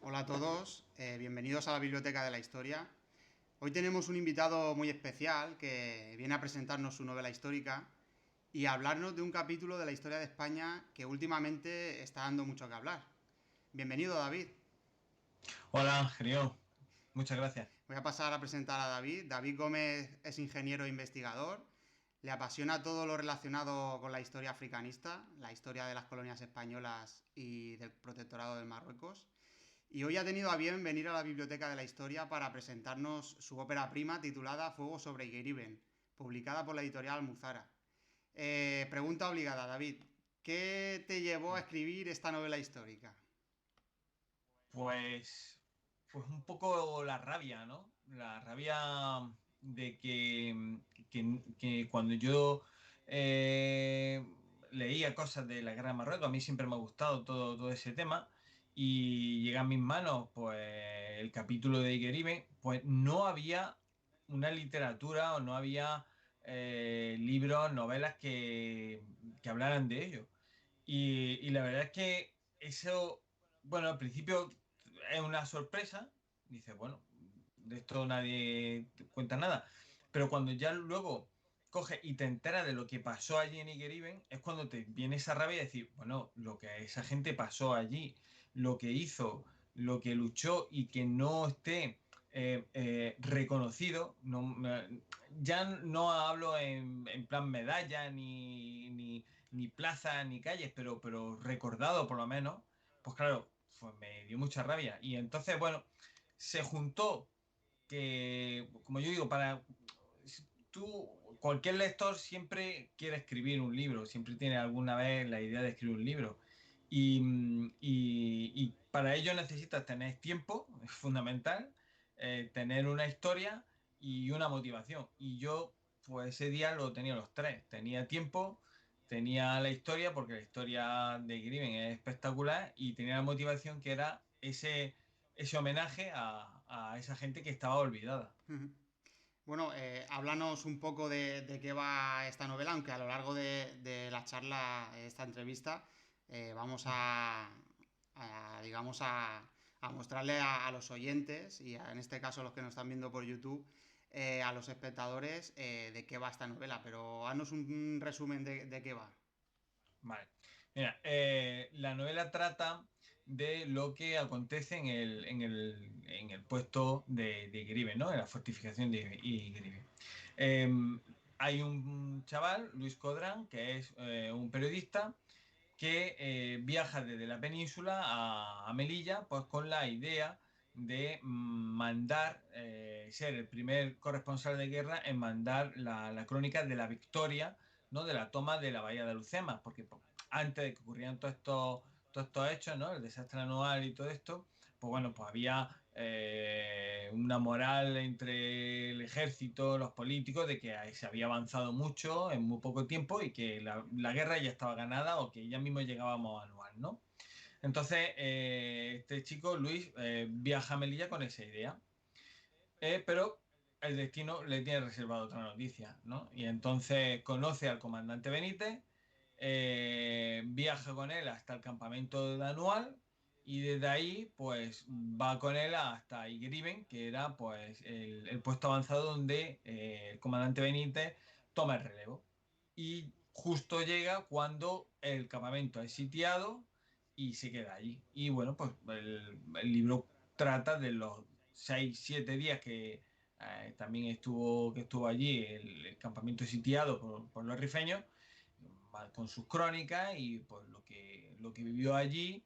Hola a todos, bienvenidos a la Biblioteca de la Historia. Hoy tenemos un invitado muy especial que viene a presentarnos su novela histórica y a hablarnos de un capítulo de la historia de España que últimamente está dando mucho que hablar. Bienvenido, David. Hola, Genial. Muchas gracias. Voy a pasar a presentar a David. David Gómez es ingeniero e investigador. Le apasiona todo lo relacionado con la historia africanista, la historia de las colonias españolas y del protectorado del Marruecos. Y hoy ha tenido a bien venir a la Biblioteca de la Historia para presentarnos su ópera prima titulada Fuego sobre Igueriben, publicada por la editorial Almuzara. Pregunta obligada, David. ¿Qué te llevó a escribir esta novela histórica? Pues un poco la rabia, ¿no? La rabia de que cuando yo eh, leía cosas de la guerra de Marruecos, a mí siempre me ha gustado todo ese tema, y llega a mis manos, pues, el capítulo de Igueribe, pues no había una literatura o no había libros, novelas que hablaran de ello. Y la verdad es que eso, bueno, al principio es una sorpresa. Dices, bueno, de esto nadie te cuenta nada. Pero cuando ya luego coges y te enteras de lo que pasó allí en Igueriben, es cuando te viene esa rabia de decir, bueno, lo que esa gente pasó allí, lo que hizo, lo que luchó y que no esté reconocido, ya no hablo en plan medalla ni plazas ni calles, pero recordado por lo menos, pues claro, pues me dio mucha rabia. Y entonces, bueno, se juntó que, como yo digo, cualquier lector siempre quiere escribir un libro, siempre tiene alguna vez la idea de escribir un libro. Y para ello necesitas tener tiempo, es fundamental, tener una historia y una motivación. Y yo, pues ese día lo tenía los tres. Tenía tiempo, tenía la historia, porque la historia de Griven es espectacular, y tenía la motivación, que era ese homenaje a esa gente que estaba olvidada. Bueno, háblanos un poco de qué va esta novela, aunque a lo largo de la charla, esta entrevista, vamos digamos, a mostrarle a los oyentes y en este caso a los que nos están viendo por YouTube, a los espectadores, de qué va esta novela. Pero haznos un resumen de qué va. Vale. Mira, la novela trata de lo que acontece en el puesto de Igueribe, ¿no? En la fortificación de Igueribe. Eh, Hay un chaval, Luis Codrán, que es un periodista que viaja desde la península a Melilla, pues con la idea de mandar, ser el primer corresponsal de guerra en mandar la crónica de la victoria, ¿no? De la toma de la bahía de Alhucemas, porque pues, antes de que ocurrieran todos estos hechos, ¿no? El desastre anual y todo esto, pues bueno, pues había una moral entre el ejército, los políticos, de que ahí se había avanzado mucho en muy poco tiempo y que la guerra ya estaba ganada, o que ya mismo llegábamos a anual, ¿no? Entonces, este chico, Luis, viaja a Melilla con esa idea. Pero el destino le tiene reservado otra noticia, ¿no? Y entonces conoce al comandante Benítez, viaja con él hasta el campamento de Anual, y desde ahí pues va con él hasta Igueriben, que era pues el puesto avanzado donde el comandante Benítez toma el relevo. Y justo llega cuando el campamento es sitiado y se queda allí. Y bueno, pues el libro trata de los 6, 7 días también que estuvo allí el campamento sitiado por los rifeños, con sus crónicas y pues lo que vivió allí,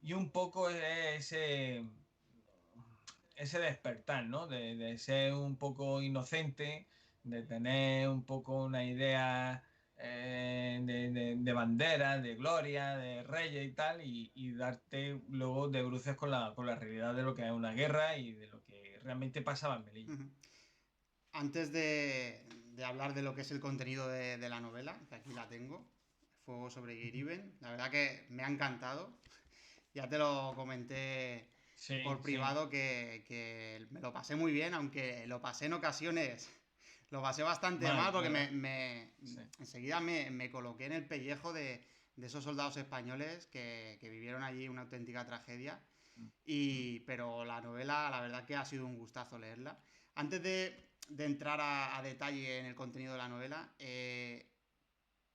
y un poco ese despertar, ¿no? De ser un poco inocente, de tener un poco una idea de bandera, de gloria, de reyes y tal, y darte luego de bruces con la realidad de lo que es una guerra y de lo que realmente pasaba en Melilla. Antes de hablar de lo que es el contenido de la novela, que aquí la tengo, Fuego sobre Iriben, la verdad que me ha encantado. Ya te lo comenté Sí, por sí. privado que me lo pasé muy bien, aunque lo pasé en ocasiones, lo pasé bastante mal Mal, porque ¿verdad? Sí. enseguida me coloqué en el pellejo de esos soldados españoles que vivieron allí una auténtica tragedia. Pero la novela, la verdad que ha sido un gustazo leerla. Antes de entrar a detalle en el contenido de la novela, te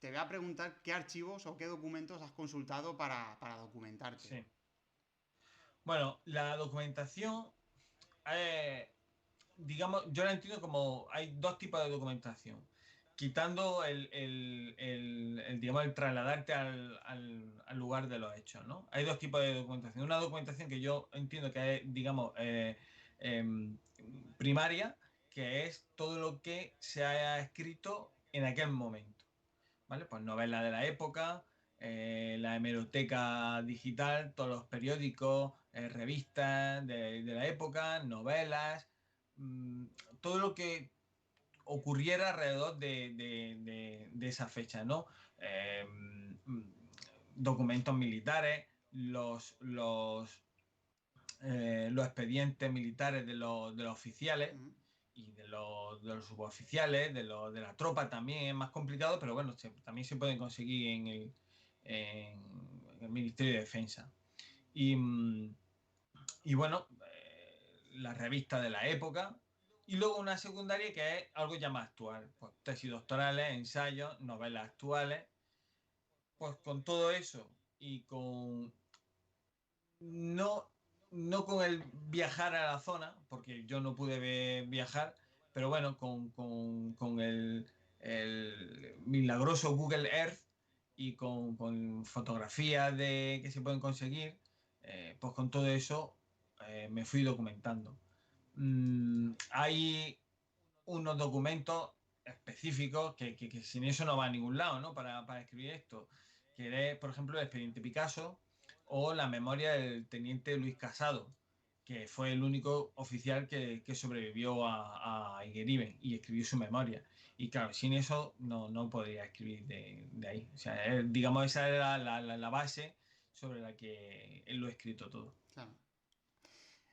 voy a preguntar qué archivos o qué documentos has consultado para documentarte. Sí. Bueno, la documentación, eh, digamos, yo la entiendo como hay dos tipos de documentación. Quitando digamos, el trasladarte al lugar de los hechos, ¿no? Hay dos tipos de documentación. Una documentación que yo entiendo que es, digamos, em, primaria, que es todo lo que se haya escrito en aquel momento, ¿vale? Pues novelas de la época, la hemeroteca digital, todos los periódicos, revistas de la época, novelas, mm, todo lo que ocurriera alrededor de esa fecha, ¿no? Eh, Documentos militares, los expedientes militares de los oficiales Ujú. y de los suboficiales, de la tropa también es más complicado, pero bueno, también se pueden conseguir en el Ministerio de Defensa. Y, y bueno, la revista de la época. Y luego una secundaria que es algo ya más actual, pues tesis doctorales, ensayos, novelas actuales. Pues con todo eso y con no, no con el viajar a la zona, porque yo no pude viajar, pero bueno, con el milagroso Google Earth y con fotografías que se pueden conseguir, pues con todo eso me fui documentando. Hay unos documentos específicos que sin eso no va a ningún lado, ¿no? Para escribir esto, que es, por ejemplo, el expediente Picasso o la memoria del teniente Luis Casado, que fue el único oficial que sobrevivió a Higueriben y escribió su memoria. Y claro, sin eso no podría escribir de ahí. O sea, digamos, esa era la base sobre la que él lo ha escrito todo. Claro.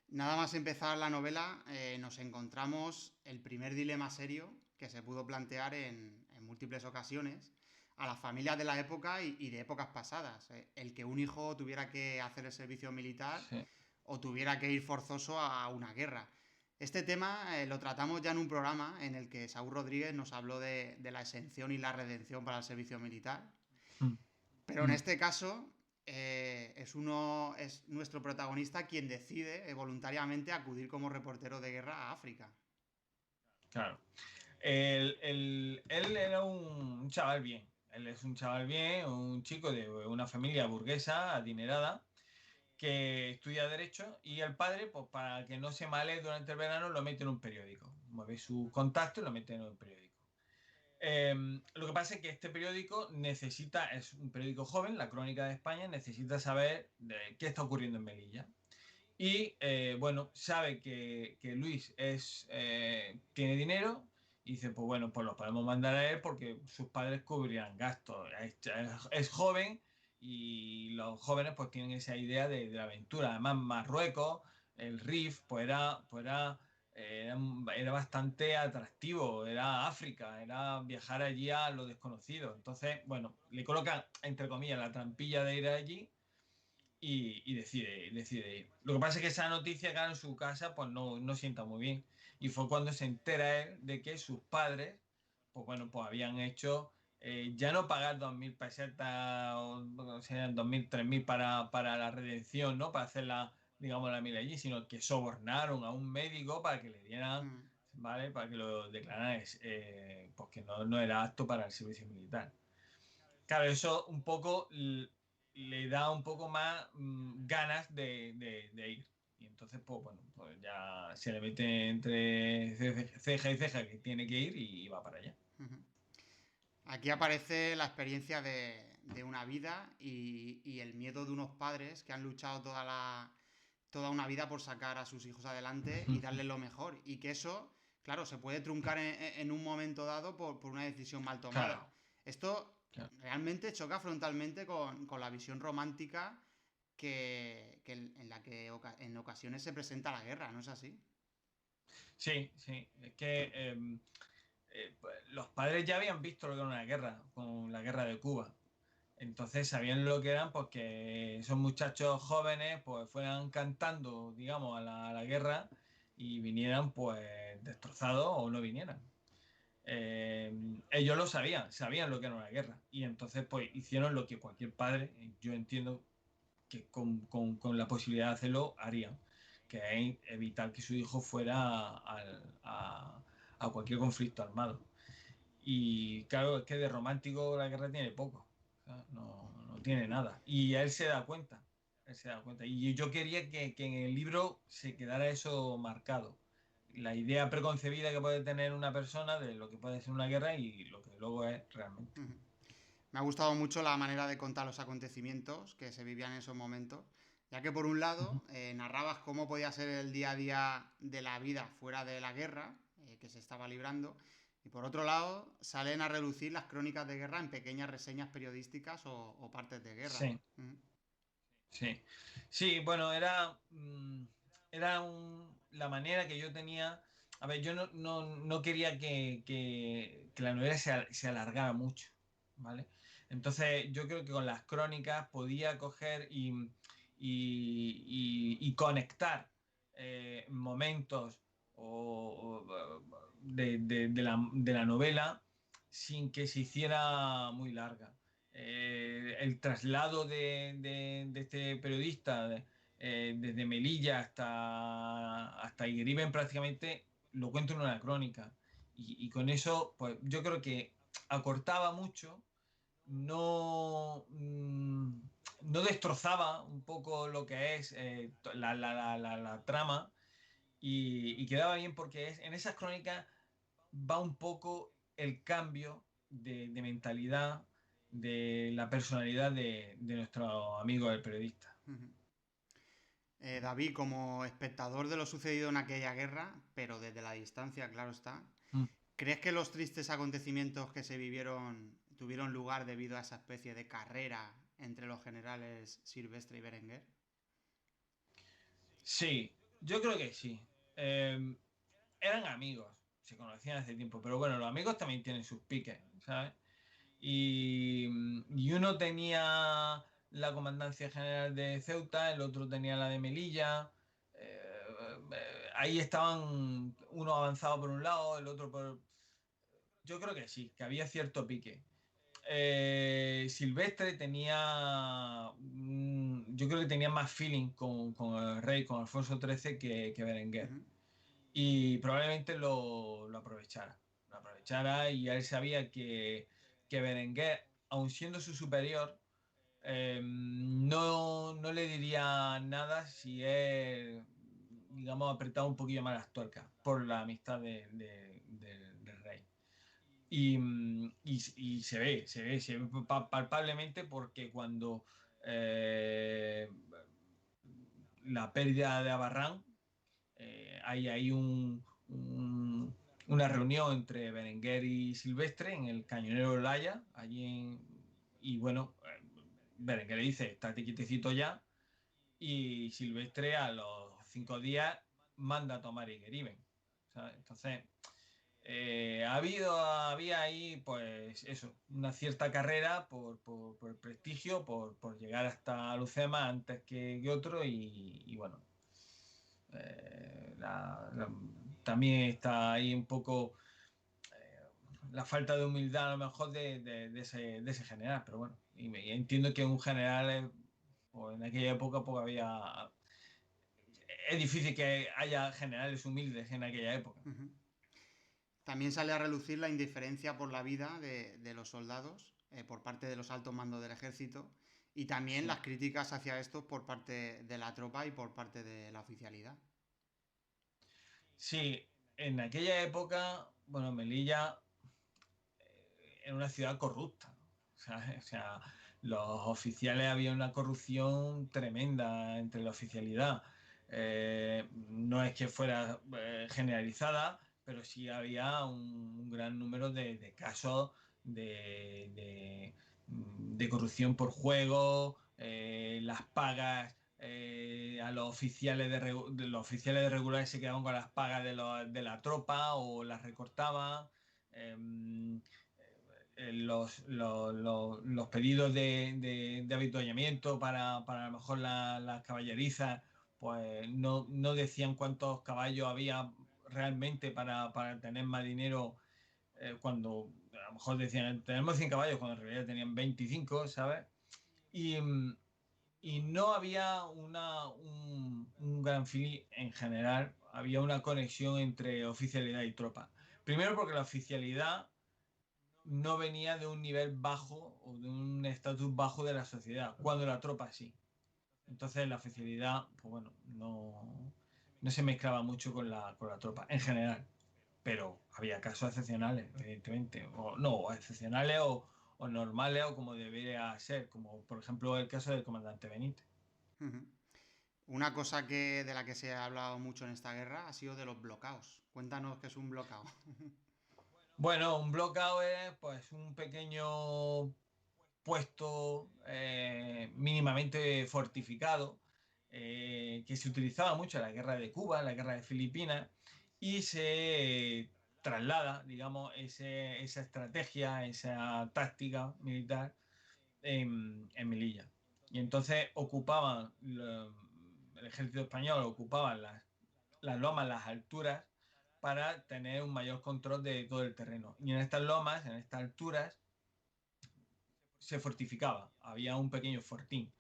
Nada más empezar la novela, nos encontramos el primer dilema serio que se pudo plantear en múltiples ocasiones a las familias de la época y de épocas pasadas. El que un hijo tuviera que hacer el servicio militar Sí. o tuviera que ir forzoso a una guerra. Este tema lo tratamos ya en un programa en el que Saúl Rodríguez nos habló de la exención y la redención para el servicio militar. Mm, Pero en mm, este caso es nuestro protagonista quien decide voluntariamente acudir como reportero de guerra a África. claro. Él era un chaval bien. Él es un chaval bien, un chico de una familia burguesa, adinerada, que estudia Derecho y el padre, pues para que no se male durante el verano, lo mete en un periódico. Mueve su contacto y lo mete en un periódico. Lo que pasa es que este periódico es un periódico joven, La Crónica de España, necesita saber qué está ocurriendo en Melilla. Y bueno, sabe que Luis tiene dinero y dice, pues bueno, pues lo podemos mandar a él porque sus padres cubrirán gastos. Es joven y los jóvenes pues tienen esa idea de la aventura. Además, Marruecos, el Rif, era bastante atractivo, era África, era viajar allí a lo desconocido. Entonces, bueno, le colocan, entre comillas, la trampilla de ir allí y decide ir. Lo que pasa es que esa noticia, claro, en su casa, pues no sienta muy bien. Y fue cuando se entera él de que sus padres, pues bueno, pues habían hecho ya no pagar 2.000 pesetas o sea, 2.000, 3.000 para la redención, ¿no? Para hacer digamos, la mila allí, sino que sobornaron a un médico para que le dieran, Mm. ¿vale? Para que lo declararan, pues que no era apto para el servicio militar. Claro, eso un poco le da un poco más ganas de ir. Y entonces, pues bueno, pues ya se le mete entre ceja y ceja que tiene que ir y va para allá. Ujú. Aquí aparece la experiencia de una vida y el miedo de unos padres que han luchado toda una vida por sacar a sus hijos adelante y darles lo mejor. Y que eso, claro, se puede truncar en un momento dado por una decisión mal tomada. Claro, Esto claro. realmente choca frontalmente con la visión romántica en la que en ocasiones se presenta la guerra, ¿no es así? Sí, sí. Es que pues, los padres ya habían visto lo que era una guerra, con la guerra de Cuba. Entonces sabían lo que eran, pues que esos muchachos jóvenes pues fueran cantando, digamos, a la guerra y vinieran pues destrozados o no vinieran. Ellos lo sabían, sabían lo que era una guerra y entonces pues hicieron lo que cualquier padre, yo entiendo que con la posibilidad de hacerlo harían, que es evitar que su hijo fuera a cualquier conflicto armado. Y claro, es que de romántico la guerra tiene poco, o sea, no tiene nada. Y él se da cuenta, él se da cuenta. Y yo quería que en el libro se quedara eso marcado. La idea preconcebida que puede tener una persona de lo que puede ser una guerra y lo que luego es realmente. Ujú. Me ha gustado mucho la manera de contar los acontecimientos que se vivían en esos momentos, ya que por un lado narrabas cómo podía ser el día a día de la vida fuera de la guerra que se estaba librando, y por otro lado salen a relucir las crónicas de guerra en pequeñas reseñas periodísticas o partes de guerra. Sí, Ujú. sí. Sí, bueno, era, era la manera que yo tenía. A ver, yo no quería que la novela se alargara mucho, ¿vale? Entonces, yo creo que con las crónicas podía coger y conectar momentos de la novela sin que se hiciera muy larga. El traslado de este periodista desde Melilla hasta Iriben prácticamente lo cuento en una crónica. Y con eso, pues yo creo que acortaba mucho, no, no destrozaba un poco lo que es la trama y quedaba bien porque en esas crónicas va un poco el cambio de mentalidad de la personalidad de nuestro amigo el periodista. Ujú. David, como espectador de lo sucedido en aquella guerra, pero desde la distancia, claro está, Mm. ¿crees que los tristes acontecimientos que se vivieron tuvieron lugar debido a esa especie de carrera entre los generales Silvestre y Berenguer? Sí, yo creo que sí. Eh, Eran amigos, se conocían hace tiempo, pero bueno, los amigos también tienen sus piques, ¿sabes? Y uno tenía la comandancia general de Ceuta, el otro tenía la de Melilla. Ahí estaban uno avanzado por un lado, el otro por... Yo creo que sí, que había cierto pique. Silvestre tenía, yo creo que tenía más feeling con el rey, con Alfonso XIII que Berenguer. Ujú. Y probablemente lo aprovechara. Lo aprovechara y él sabía que Berenguer, aun siendo su superior, no le diría nada si él, digamos, apretaba un poquillo más las tuercas por la amistad del rey. Y se ve palpablemente porque cuando eh, la pérdida de Abarrán, hay ahí una reunión entre Berenguer y Silvestre en el Cañonero Olaya, y bueno, Berenguer le dice, estate quietecito ya, y Silvestre a los 5 días manda a tomar Igueriben. ¿Sabes? Entonces, había ahí, pues eso, una cierta carrera por el prestigio, por llegar hasta Lucema antes que otro, y bueno, también está ahí un poco la falta de humildad a lo mejor de ese general, pero bueno, y entiendo que un general, o en aquella época, pues había... Es difícil que haya generales humildes en aquella época. Ujú. También sale a relucir la indiferencia por la vida de los soldados por parte de los altos mandos del ejército y también las Sí. críticas hacia estos por parte de la tropa y por parte de la oficialidad. Sí, en aquella época, bueno, Melilla era una ciudad corrupta, ¿no? ¿Sabes? O sea, los oficiales, había una corrupción tremenda entre la oficialidad. No es que fuera generalizada, pero sí había un gran número de casos de corrupción por juego, las pagas. A los oficiales los oficiales de regulares se quedaban con las pagas de la tropa o las recortaban. los pedidos de avituallamiento para a lo mejor las caballerizas, pues no decían cuántos caballos había realmente para tener más dinero, cuando a lo mejor decían tenemos 100 caballos cuando en realidad tenían 25, ¿sabes? Y, y no había un gran feeling en general, había una conexión entre oficialidad y tropa. Primero porque la oficialidad no venía de un nivel bajo o de un estatus bajo de la sociedad, cuando la tropa sí. Entonces la oficialidad, pues bueno, no se mezclaba mucho con la tropa en general, pero había casos excepcionales, evidentemente, o no, o excepcionales o normales o como debería ser, como por ejemplo el caso del comandante Benítez. Ujú. Una cosa de la que se ha hablado mucho en esta guerra ha sido de los bloqueos. Cuéntanos qué es un bloqueo. Bueno, un bloqueo es pues un pequeño puesto mínimamente fortificado, que se utilizaba mucho en la guerra de Cuba, en la guerra de Filipinas, y se traslada, digamos, esa estrategia, esa táctica militar en Melilla. Y entonces el ejército español ocupaba las lomas, las alturas, para tener un mayor control de todo el terreno. Y en estas lomas, en estas alturas, se fortificaba, había un pequeño fortín.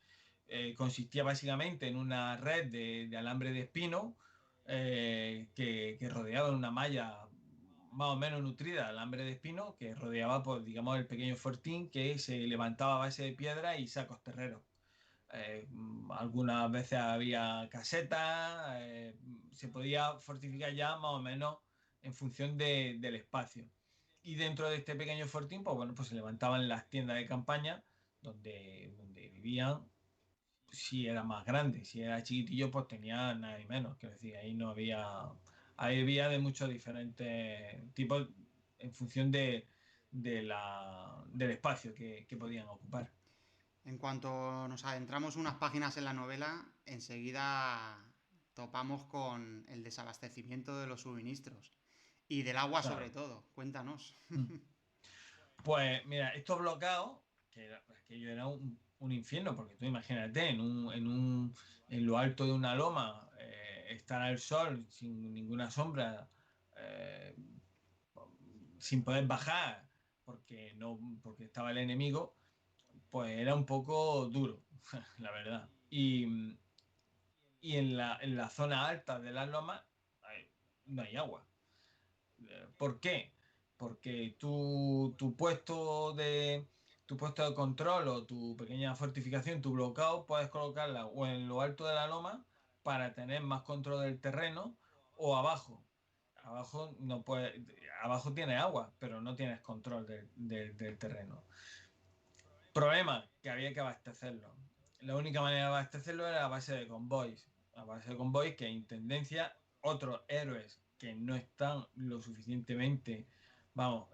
Consistía básicamente en una red de alambre de espino, que rodeaba una malla más o menos nutrida de alambre de espino, que rodeaba, pues, digamos, el pequeño fortín, que se levantaba a base de piedra y sacos terreros. Algunas veces había casetas, se podía fortificar ya más o menos en función del espacio. Y dentro de este pequeño fortín, pues bueno, pues se levantaban las tiendas de campaña donde vivían. Si era más grande, si era chiquitillo, pues tenía nada y menos. Quiero decir, ahí no había. Ahí había de muchos diferentes tipos en función del espacio que podían ocupar. En cuanto nos adentramos unas páginas en la novela, enseguida topamos con el desabastecimiento de los suministros y del agua sobre Claro. todo. Cuéntanos. Pues mira, estos bloqueados, aquello era un infierno, porque tú imagínate, en lo alto de una loma, estar al sol sin ninguna sombra, eh, sin poder bajar, porque estaba el enemigo, pues era un poco duro, la verdad. Y en la zona alta de las lomas no hay agua. ¿Por qué? Porque tu puesto de control o tu pequeña fortificación, tu bloqueo, puedes colocarla o en lo alto de la loma para tener más control del terreno, o abajo. Abajo no puede, abajo tienes agua, pero no tienes control del terreno. Problema, que había que abastecerlo. La única manera de abastecerlo era a base de convoys. A base de convoys, que en tendencia otros héroes que no están lo suficientemente, vamos,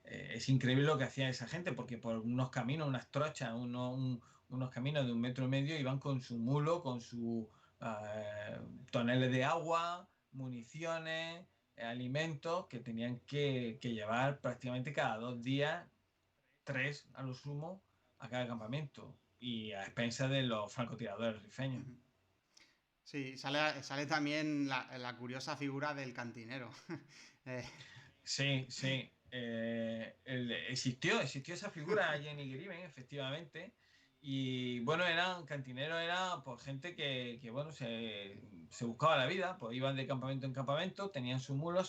es increíble lo que hacía esa gente, porque por unos caminos, unas trochas, unos caminos de 1,5 metros iban con su mulo, con sus toneles de agua, municiones, alimentos que tenían que llevar prácticamente cada 2 días, 3 a lo sumo, a cada campamento, y a expensas de los francotiradores rifeños. Sí, sale también la curiosa figura del cantinero. Eh, Sí, sí. Existió esa figura, Jenny Griven, efectivamente. Y bueno, eran cantineros, era pues gente que bueno, se buscaba la vida, pues iban de campamento en campamento, tenían su mulo,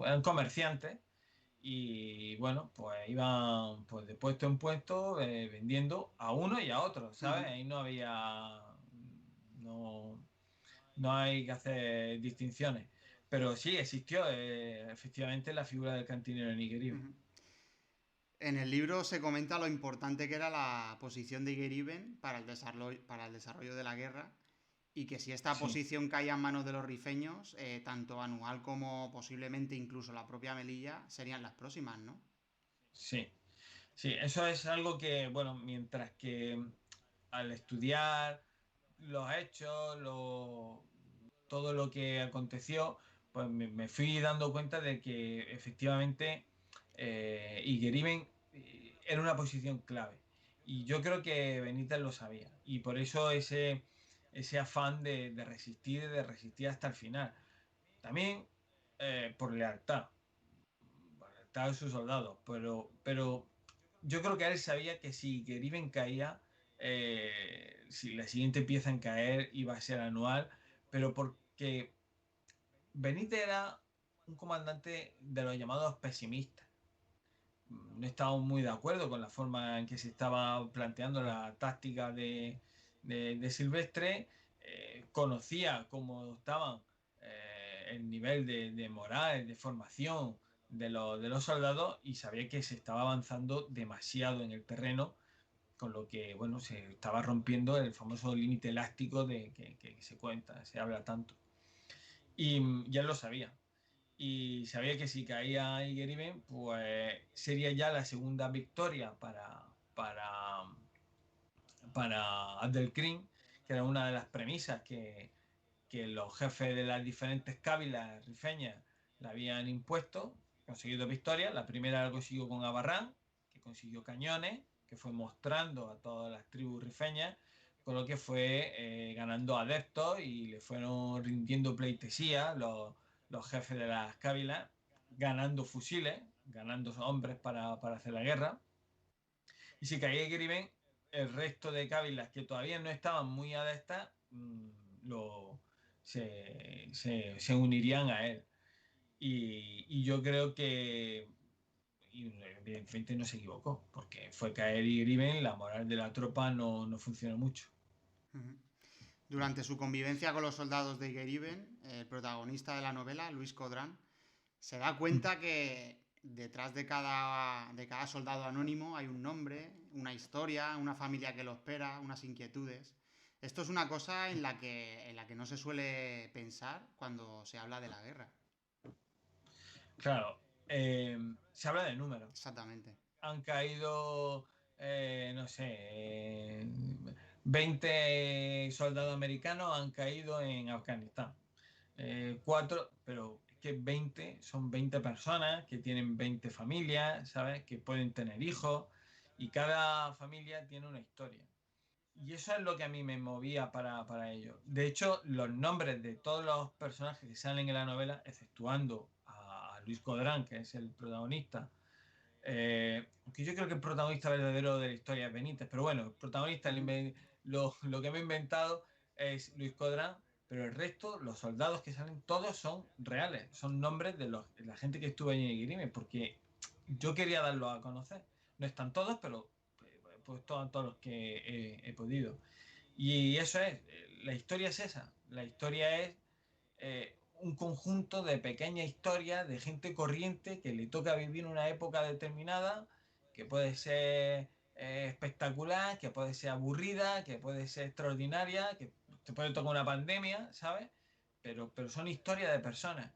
eran comerciantes. Y bueno, pues iban pues de puesto en puesto, vendiendo a uno y a otro, ¿sabes? ujú. Ahí no había. No, no hay que hacer distinciones. Pero sí existió, efectivamente, la figura del cantinero en Igueribe. Ujú. En el libro se comenta lo importante que era la posición de Igeriben para el desarrollo de la guerra y que si esta Sí, posición caía en manos de los rifeños, tanto Anual como posiblemente incluso la propia Melilla serían las próximas, ¿no? sí, sí. Eso es algo que, bueno, mientras que al estudiar los hechos, todo lo que aconteció, pues me fui dando cuenta de que efectivamente Igueriben era una posición clave. Y yo creo que Benítez lo sabía. Y por eso ese afán de resistir hasta el final. También por lealtad a sus soldados. Pero yo creo que él sabía que si Geriben caía, si la siguiente pieza en caer iba a ser Anual, pero porque Benítez era un comandante de los llamados pesimistas. No estaba muy de acuerdo con la forma en que se estaba planteando la táctica de Silvestre. Conocía cómo estaban el nivel de moral, de formación de los soldados y sabía que se estaba avanzando demasiado en el terreno, con lo que bueno, se estaba rompiendo el famoso límite elástico que se cuenta, se habla tanto. Y ya lo sabía. Y sabía que si caía Igueriben, pues sería ya la segunda victoria para Abdelkrim, que era una de las premisas que los jefes de las diferentes cávilas rifeñas le habían impuesto, conseguido victoria. La primera la consiguió con Abarrán, que consiguió cañones, que fue mostrando a todas las tribus rifeñas, con lo que fue ganando adeptos y le fueron rindiendo pleitesía los jefes de las cávilas, ganando fusiles, ganando hombres para hacer la guerra. Y si caía Griven, el resto de cávilas que todavía no estaban muy adeptas lo, se unirían a él. Y yo creo que y evidentemente no se equivocó, porque fue caer y Griven, la moral de la tropa no funcionó mucho. Durante su convivencia con los soldados de Igueriben, el protagonista de la novela, Luis Codrán, se da cuenta que detrás de cada soldado anónimo hay un nombre, una historia, una familia que lo espera, unas inquietudes. Esto es una cosa en la que no se suele pensar cuando se habla de la guerra. Claro, se habla de números. Exactamente. Han caído, no sé, 20 soldados americanos han caído en Afganistán. Cuatro, pero es que 20 son 20 personas que tienen 20 familias, ¿sabes? Que pueden tener hijos y cada familia tiene una historia. Y eso es lo que a mí me movía para ello. De hecho, los nombres de todos los personajes que salen en la novela, exceptuando a Luis Codrán, que es el protagonista, aunque yo creo que el protagonista verdadero de la historia es Benítez, pero bueno, el protagonista, lo que me he inventado es Luis Codrán, pero el resto, los soldados que salen, todos son reales, son nombres de la gente que estuvo en Grime, porque yo quería darlo a conocer. No están todos, pero pues todos los que he podido. Y eso es, la historia es esa, la historia es un conjunto de pequeñas historias de gente corriente que le toca vivir una época determinada, que puede ser espectacular, que puede ser aburrida, que puede ser extraordinaria, que te puede tocar una pandemia, ¿sabes? Pero son historias de personas.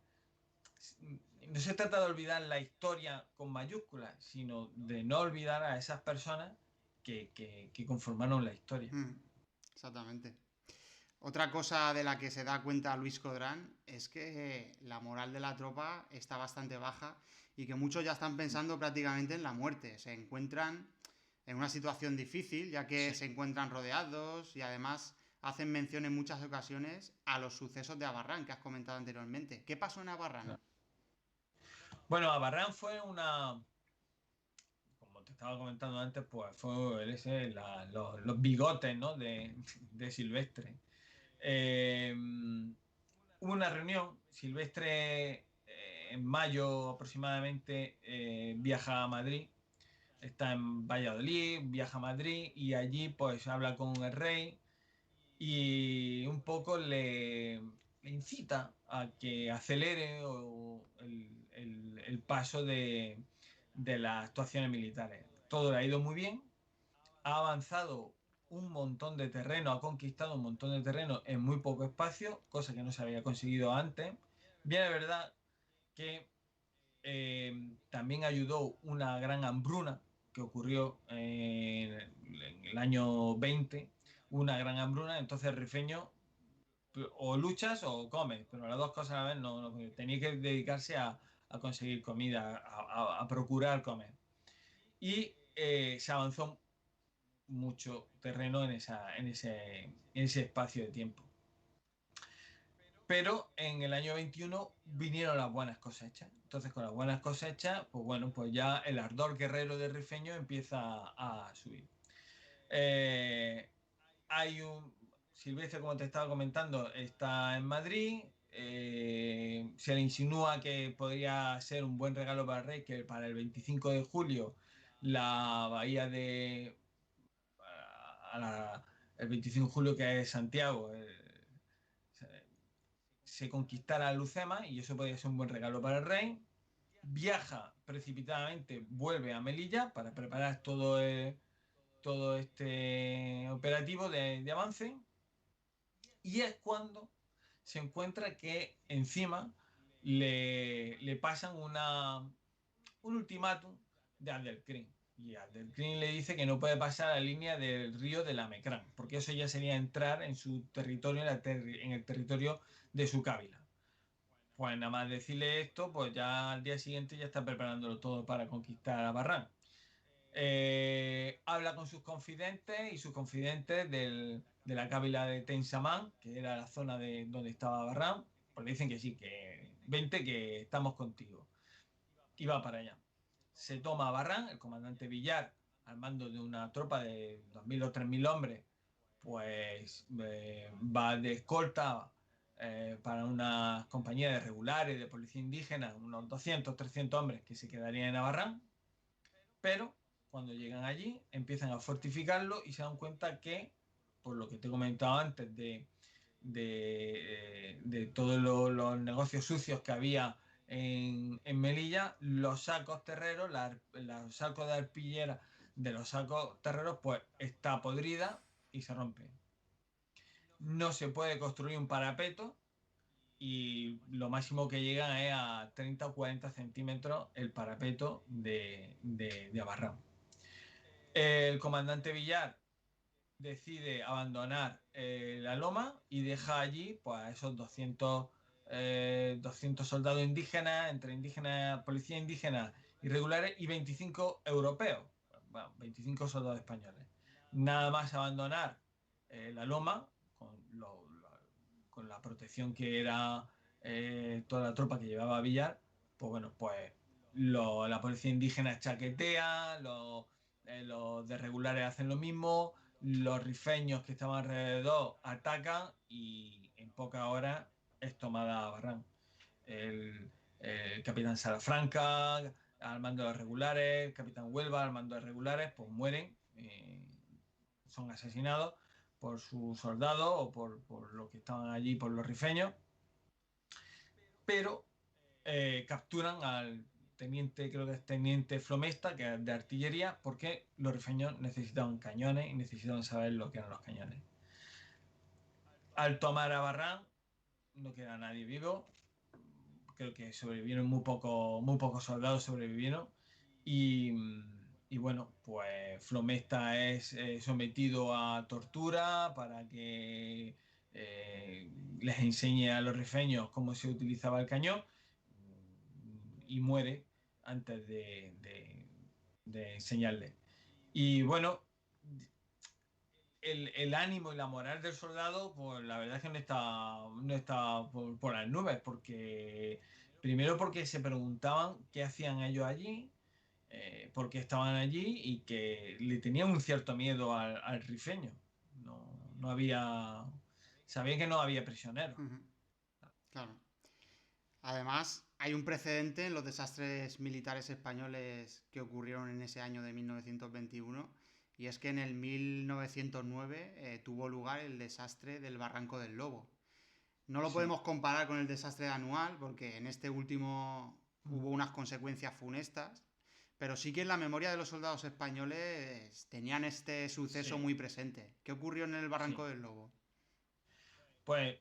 No se trata de olvidar la historia con mayúsculas, sino de no olvidar a esas personas que conformaron la historia. Exactamente. Otra cosa de la que se da cuenta Luis Codrán es que la moral de la tropa está bastante baja y que muchos ya están pensando prácticamente en la muerte. Se encuentran en una situación difícil, ya que Sí. se encuentran rodeados y además hacen mención en muchas ocasiones a los sucesos de Abarrán que has comentado anteriormente. ¿Qué pasó en Abarrán? Claro. Bueno, Abarrán fue como te estaba comentando antes, pues fue los bigotes, ¿no? de Silvestre. Hubo una reunión, Silvestre en mayo aproximadamente viaja a Madrid, está en Valladolid, viaja a Madrid y allí pues habla con el rey y un poco le incita a que acelere el paso de las actuaciones militares. Todo le ha ido muy bien, ha avanzado un montón de terreno, ha conquistado un montón de terreno en muy poco espacio, cosa que no se había conseguido antes. Bien, es verdad que también ayudó una gran hambruna que ocurrió en el año 20, una gran hambruna, entonces el rifeño o luchas o comes, pero las dos cosas a la vez tenía que dedicarse a conseguir comida, a procurar comer. Y se avanzó mucho terreno en ese espacio de tiempo. Pero en el año 21 vinieron las buenas cosechas. Entonces, con las buenas cosechas, pues bueno, pues ya el ardor guerrero de Rifeño empieza a subir. Hay un. Silvestre, como te estaba comentando, está en Madrid. Se le insinúa que podría ser un buen regalo para el rey, que para el 25 de julio la bahía de. El 25 de julio, que es Santiago, se conquistara Lucema, y eso podría ser un buen regalo para el rey. Viaja precipitadamente, vuelve a Melilla para preparar todo este operativo de avance, y es cuando se encuentra que encima le pasan un ultimátum de Abdelkrim. Y Abdelkrim le dice que no puede pasar la línea del río de la Mecrán, porque eso ya sería entrar en su territorio, en el territorio de su cábila. Pues nada más decirle esto, pues ya al día siguiente ya está preparándolo todo para conquistar a Barran. Habla con sus confidentes, y sus confidentes de la cábila de Tensamán, que era la zona de donde estaba Barran, pues le dicen que sí, que vente, que estamos contigo. Y va para allá. Se toma a Barran, el comandante Villar, al mando de una tropa de 2.000 o 3.000 hombres, pues va de escolta para unas compañías de regulares, de policía indígena, unos 200, 300 hombres que se quedarían en Barran, pero cuando llegan allí empiezan a fortificarlo y se dan cuenta que, por lo que te he comentado antes, de todos los negocios sucios que había en Melilla, los sacos terreros, los sacos de arpillera de los sacos terreros, pues está podrida y se rompe. No se puede construir un parapeto, y lo máximo que llegan es a 30 o 40 centímetros el parapeto de Abarrán. El comandante Villar decide abandonar la loma y deja allí pues, a esos 200 soldados indígenas, entre indígenas, policía indígena irregulares, y 25 europeos, bueno, 25 soldados españoles. Nada más abandonar la loma, con la protección que era toda la tropa que llevaba Villar, pues bueno, pues la policía indígena chaquetea, los de regulares hacen lo mismo, los rifeños que estaban alrededor atacan, y en pocas horas es tomada Barran. El capitán Salafranca al mando de los regulares, el capitán Huelva al mando de regulares, pues mueren, son asesinados por sus soldados o por los que estaban allí, por los rifeños, pero capturan al teniente, creo que es teniente Flomesta, que es de artillería, porque los rifeños necesitaban cañones y necesitaban saber lo que eran los cañones. Al tomar a Barran, no queda nadie vivo. Creo que sobrevivieron muy pocos soldados sobrevivieron. Y bueno, pues Flomesta es sometido a tortura para que les enseñe a los rifeños cómo se utilizaba el cañón, y muere antes de enseñarle. Y bueno, el ánimo y la moral del soldado, pues la verdad es que no está por las nubes, porque primero porque se preguntaban qué hacían ellos allí, por qué estaban allí, y que le tenían un cierto miedo al rifeño. No había... Sabían que no había prisioneros. Claro. Además, hay un precedente en los desastres militares españoles que ocurrieron en ese año de 1921, y es que en el 1909 tuvo lugar el desastre del Barranco del Lobo. No lo podemos comparar con el desastre anual, porque en este último hubo unas consecuencias funestas, pero sí que en la memoria de los soldados españoles tenían este suceso muy presente. ¿Qué ocurrió en el Barranco del Lobo? Pues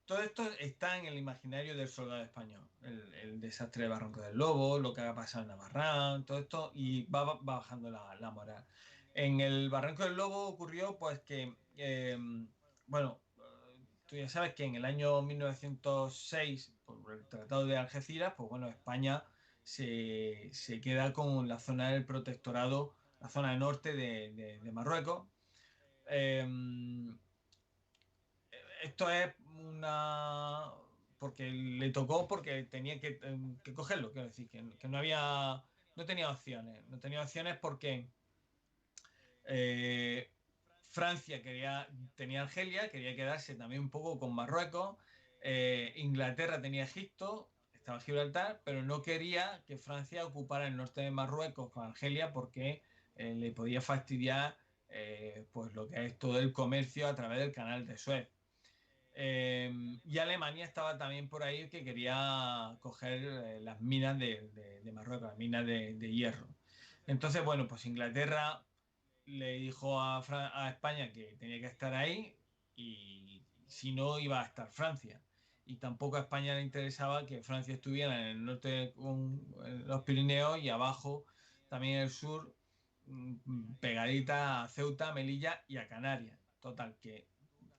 todo esto está en el imaginario del soldado español. El desastre del Barranco del Lobo, lo que ha pasado en Navarrán, todo esto, y va bajando la moral. En el Barranco del Lobo ocurrió pues que, bueno, tú ya sabes que en el año 1906, por el Tratado de Algeciras, pues bueno, España se queda con la zona del protectorado, la zona norte de Marruecos. Eh, Esto es una... porque le tocó, porque tenía que cogerlo, quiero decir, que no había... No tenía opciones. No tenía opciones porque eh, Francia tenía Argelia, quería quedarse también un poco con Marruecos. Inglaterra tenía Egipto, estaba Gibraltar, pero no quería que Francia ocupara el norte de Marruecos con Argelia porque le podía fastidiar pues lo que es todo el comercio a través del canal de Suez. Y Alemania estaba también por ahí que quería coger las minas de Marruecos, las minas de hierro. Entonces, bueno, pues Inglaterra le dijo a España que tenía que estar ahí y si no iba a estar Francia. Y tampoco a España le interesaba que Francia estuviera en el norte con los Pirineos y abajo también en el sur, pegadita a Ceuta, Melilla y a Canarias. Total, que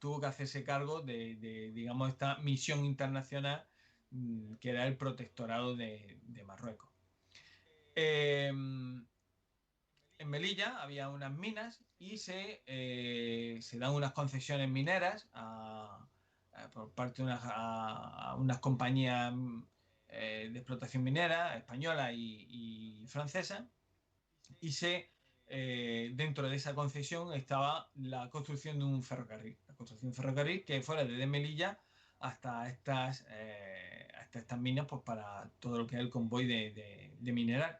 tuvo que hacerse cargo digamos, esta misión internacional que era el protectorado de Marruecos. Eh, en Melilla había unas minas y se dan unas concesiones mineras por parte de unas compañías de explotación minera española y francesa y dentro de esa concesión estaba la construcción de un ferrocarril, la construcción de un ferrocarril que fuera desde Melilla hasta estas minas pues para todo lo que es el convoy de mineral.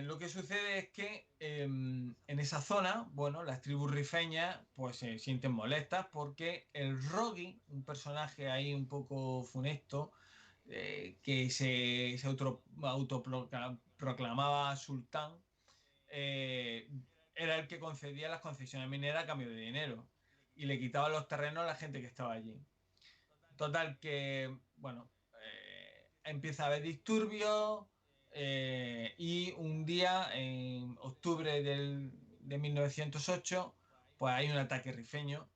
Lo que sucede es que en esa zona, bueno, las tribus rifeñas pues se sienten molestas porque el Rogui, un personaje ahí un poco funesto, que se autoproclamaba sultán, eh, era el que concedía las concesiones mineras a cambio de dinero y le quitaba los terrenos a la gente que estaba allí. Total que, bueno, empieza a haber disturbios y un día, en octubre de 1908, pues hay un ataque rifeño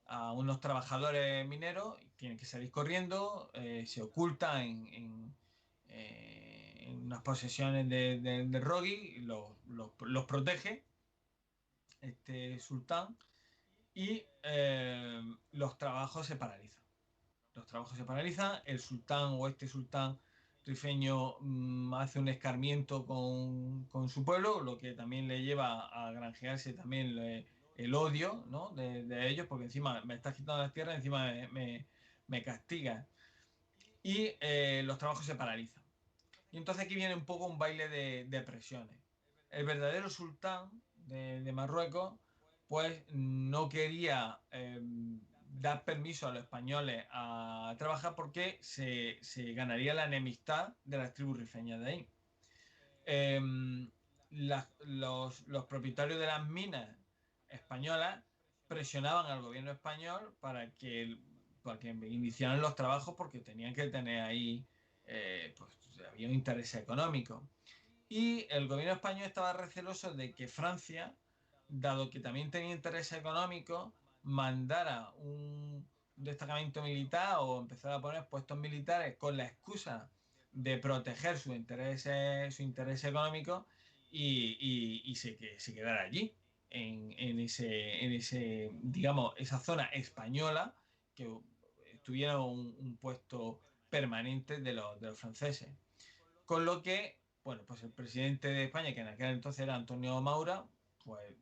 a unos trabajadores mineros, tienen que salir corriendo, se oculta en unas posesiones de Rogui, los protege este sultán y los trabajos se paralizan. Los trabajos se paralizan, el sultán o este sultán rifeño hace un escarmiento con su pueblo, lo que también le lleva a granjearse también el odio, ¿no? de ellos, porque encima me estás quitando las tierras, encima me castigas. Y los trabajos se paralizan. Y entonces aquí viene un poco un baile de presiones. El verdadero sultán de Marruecos pues no quería dar permiso a los españoles a trabajar porque se ganaría la enemistad de las tribus rifeñas de ahí. Los propietarios de las minas españolas presionaban al gobierno español para que iniciaran los trabajos porque tenían que tener ahí, pues había un interés económico. Y el gobierno español estaba receloso de que Francia, dado que también tenía interés económico, mandara un destacamento militar o empezara a poner puestos militares con la excusa de proteger su interés económico que se quedara allí, digamos, esa zona española, que tuviera un puesto permanente de los franceses. Con lo que, bueno, pues el presidente de España, que en aquel entonces era Antonio Maura, pues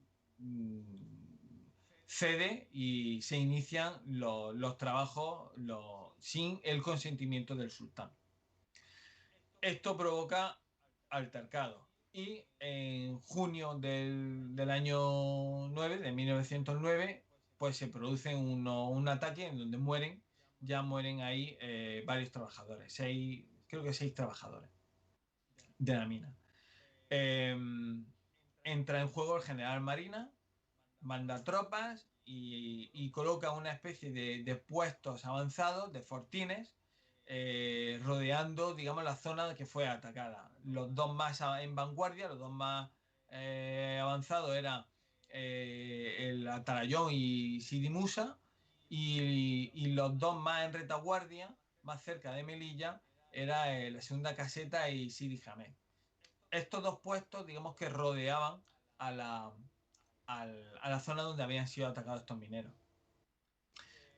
cede y se inician los trabajos sin el consentimiento del sultán. Esto provoca altercados y en junio del año 9, de 1909, pues se produce un ataque en donde mueren ahí varios trabajadores, creo que 6 trabajadores de la mina. Entra en juego el general Marina, manda tropas y coloca una especie de puestos avanzados, de fortines, rodeando, digamos, la zona que fue atacada. Los dos más en vanguardia, los dos más avanzados eran el Atarayón y Sidi Musa, y los dos más en retaguardia, más cerca de Melilla, era la segunda caseta y Sidi Hamed. Estos dos puestos, digamos que rodeaban a la zona donde habían sido atacados estos mineros.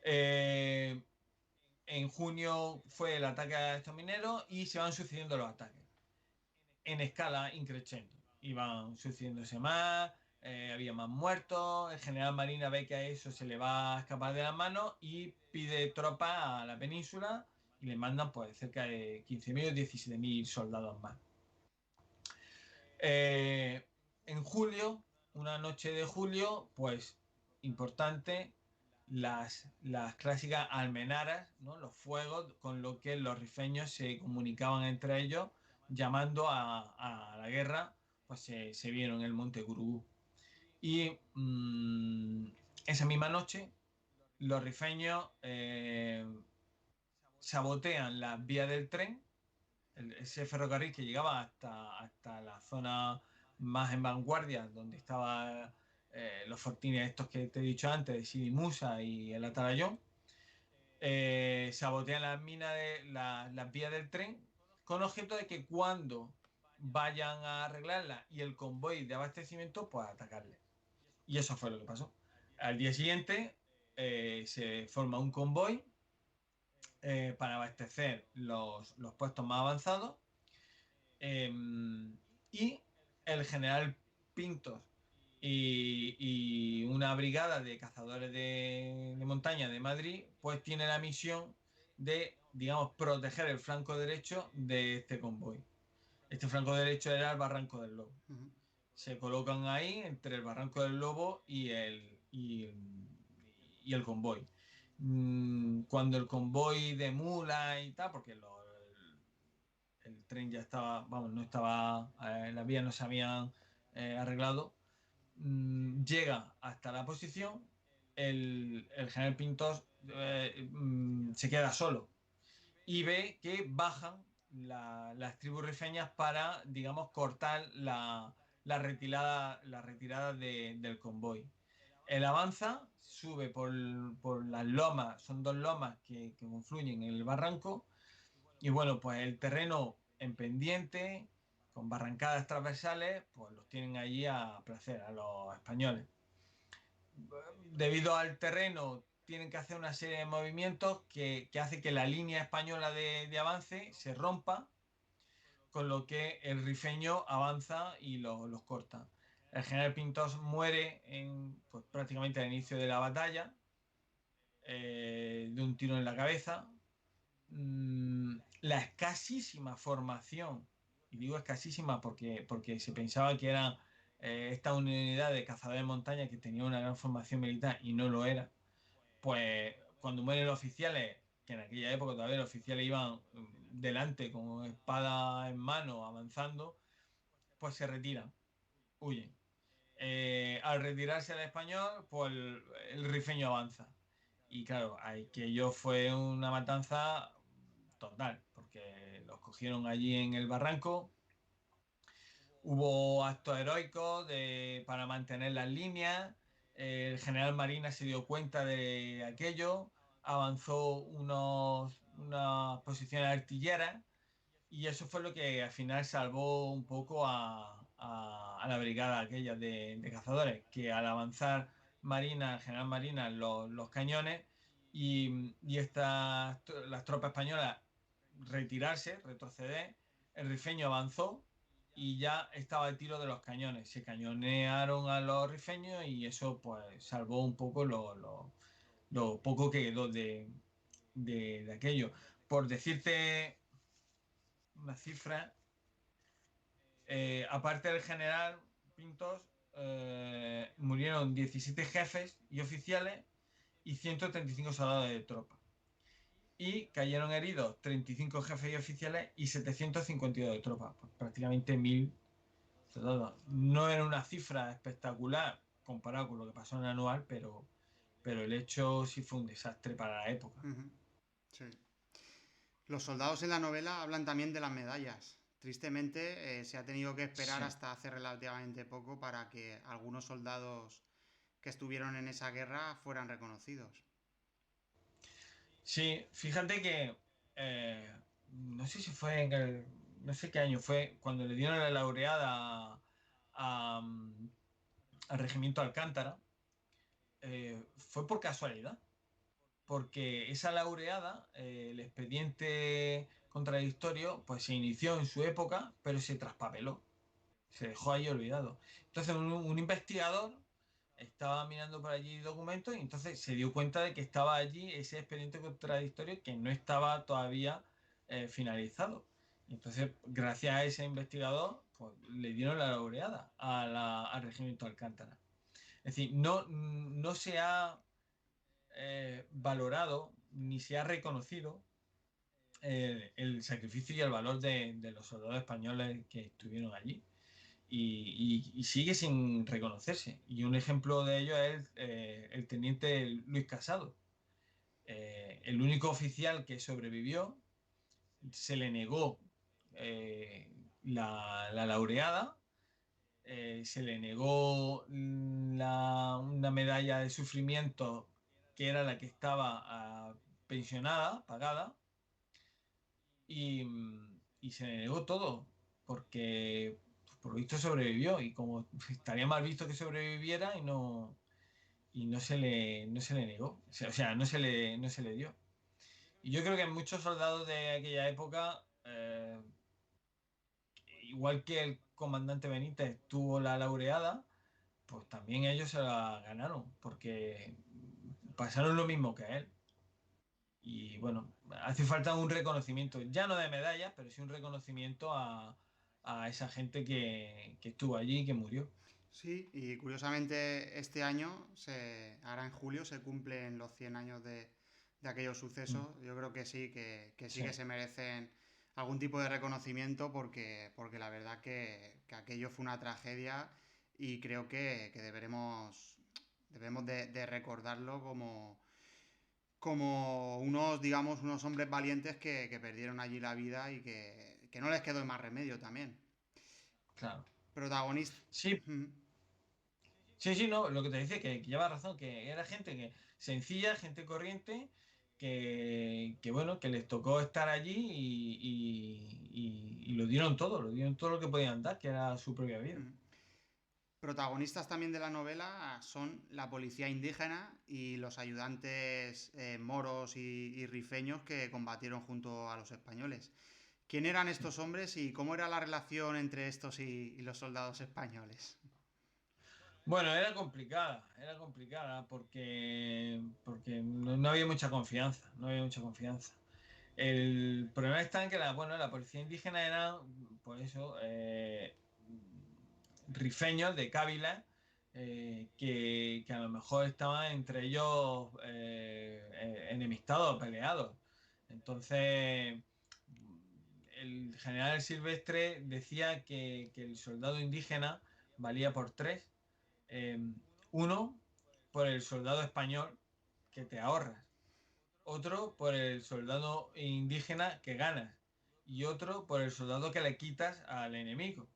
En junio fue el ataque a estos mineros y se van sucediendo los ataques en escala increciendo. Iban sucediéndose más, había más muertos, el general Marina ve que a eso se le va a escapar de las manos y pide tropas a la península y le mandan pues cerca de 15.000 o 17.000 soldados más. En julio, una noche de julio, pues importante, las clásicas almenaras, ¿no? Los fuegos con los que los rifeños se comunicaban entre ellos, llamando a la guerra, pues se vieron en el Monte Gurugú. Y esa misma noche, los rifeños sabotean las vías del tren, ese ferrocarril que llegaba hasta la zona más en vanguardia, donde estaban los fortines estos que te he dicho antes, de Sidi Musa y el Atarayón. Sabotean las minas de las vías del tren con objeto de que cuando vayan a arreglarla y el convoy de abastecimiento, pues atacarle. Y eso fue lo que pasó. Al día siguiente se forma un convoy para abastecer los puestos más avanzados, y el general Pintos y una brigada de cazadores de montaña de Madrid pues tiene la misión de, digamos, proteger el flanco derecho de este convoy. Este flanco derecho era el Barranco del Lobo. Se colocan ahí entre el Barranco del Lobo y el convoy. Cuando el convoy de mula y tal, porque el tren ya estaba, vamos, no estaba, las vías no se habían arreglado, llega hasta la posición, el general Pintos se queda solo y ve que bajan las tribus rifeñas para, digamos, cortar la retirada del convoy. Él avanza, sube por las lomas, son dos lomas que confluyen en el barranco, y bueno, pues el terreno en pendiente, con barrancadas transversales, pues los tienen allí a placer a los españoles. Debido al terreno, tienen que hacer una serie de movimientos que hace que la línea española de avance se rompa, con lo que el rifeño avanza y los corta. El general Pintos muere pues, prácticamente al inicio de la batalla, de un tiro en la cabeza. La escasísima formación, y digo escasísima porque se pensaba que era esta unidad de cazadores de montaña que tenía una gran formación militar y no lo era, pues cuando mueren los oficiales, que en aquella época todavía los oficiales iban delante con espada en mano avanzando, pues se retiran, huyen. Al retirarse el español, pues el rifeño avanza. Y claro, aquello fue una matanza total, porque los cogieron allí en el barranco. Hubo actos heroicos para mantener las líneas. El general Marina se dio cuenta de aquello, avanzó unas posiciones artilleras, y eso fue lo que al final salvó un poco a la brigada aquella de cazadores, que al avanzar Marina, el general Marina, los cañones y las tropas españolas retirarse, retroceder, el rifeño avanzó y ya estaba el tiro de los cañones. Se cañonearon a los rifeños y eso pues salvó un poco lo poco que quedó de aquello. Por decirte una cifra, aparte del general Pintos, murieron 17 jefes y oficiales y 135 soldados de tropa. Y cayeron heridos 35 jefes y oficiales y 752 de tropa, pues prácticamente 1000 soldados. No era una cifra espectacular comparado con lo que pasó en el anual, pero el hecho sí fue un desastre para la época. Sí. Los soldados en la novela hablan también de las medallas. Tristemente, se ha tenido que esperar Sí. hasta hace relativamente poco para que algunos soldados que estuvieron en esa guerra fueran reconocidos. Sí, fíjate que no sé si fue no sé qué año fue, cuando le dieron la laureada al regimiento Alcántara, fue por casualidad, porque esa laureada, el expediente contradictorio, pues se inició en su época, pero se traspapeló, se dejó ahí olvidado. Entonces un investigador estaba mirando por allí documentos y entonces se dio cuenta de que estaba allí ese expediente contradictorio que no estaba todavía finalizado. Y entonces, gracias a ese investigador, pues le dieron la laureada al regimiento Alcántara. Es decir, no se ha valorado ni se ha reconocido el sacrificio y el valor de los soldados españoles que estuvieron allí. Y sigue sin reconocerse. Y un ejemplo de ello es el teniente Luis Casado. El único oficial que sobrevivió, se le negó la laureada, se le negó una medalla de sufrimiento que era la que estaba pensionada, pagada, y se le negó todo, porque pues, por lo visto sobrevivió, y como estaría mal visto que sobreviviera y no se le negó, o sea, no se le dio. Y yo creo que muchos soldados de aquella época, igual que el comandante Benítez tuvo la laureada, pues también ellos se la ganaron, porque pasaron lo mismo que él. Y bueno, hace falta un reconocimiento, ya no de medallas, pero sí un reconocimiento a esa gente que estuvo allí y que murió. Sí, y curiosamente este año, ahora en julio, se cumplen los 100 años de aquellos Mm, sucesos. Yo creo que sí sí, que se merecen algún tipo de reconocimiento porque la verdad que aquello fue una tragedia y creo que debemos de recordarlo como unos, digamos, unos hombres valientes que perdieron allí la vida y que no les quedó más remedio también. claro. Protagonista. Sí, sí, sí, no, lo que te decía, que lleva razón, que era gente que sencilla, gente corriente, que bueno, que les tocó estar allí y lo dieron todo lo que podían dar, que era su propia vida. Protagonistas también de la novela son la policía indígena y los ayudantes moros y rifeños que combatieron junto a los españoles. ¿Quién eran Sí. estos hombres y cómo era la relación entre estos y los soldados españoles? Bueno, era complicada porque no había mucha confianza, no había mucha confianza. El problema está en que bueno, la policía indígena eran, pues eso, rifeños de Cávila, que a lo mejor estaban entre ellos enemistados, peleados. Entonces, el general Silvestre decía que el soldado indígena valía por tres. Eh, uno, por el soldado español que te ahorras, otro por el soldado indígena que ganas y otro por el soldado que le quitas al enemigo.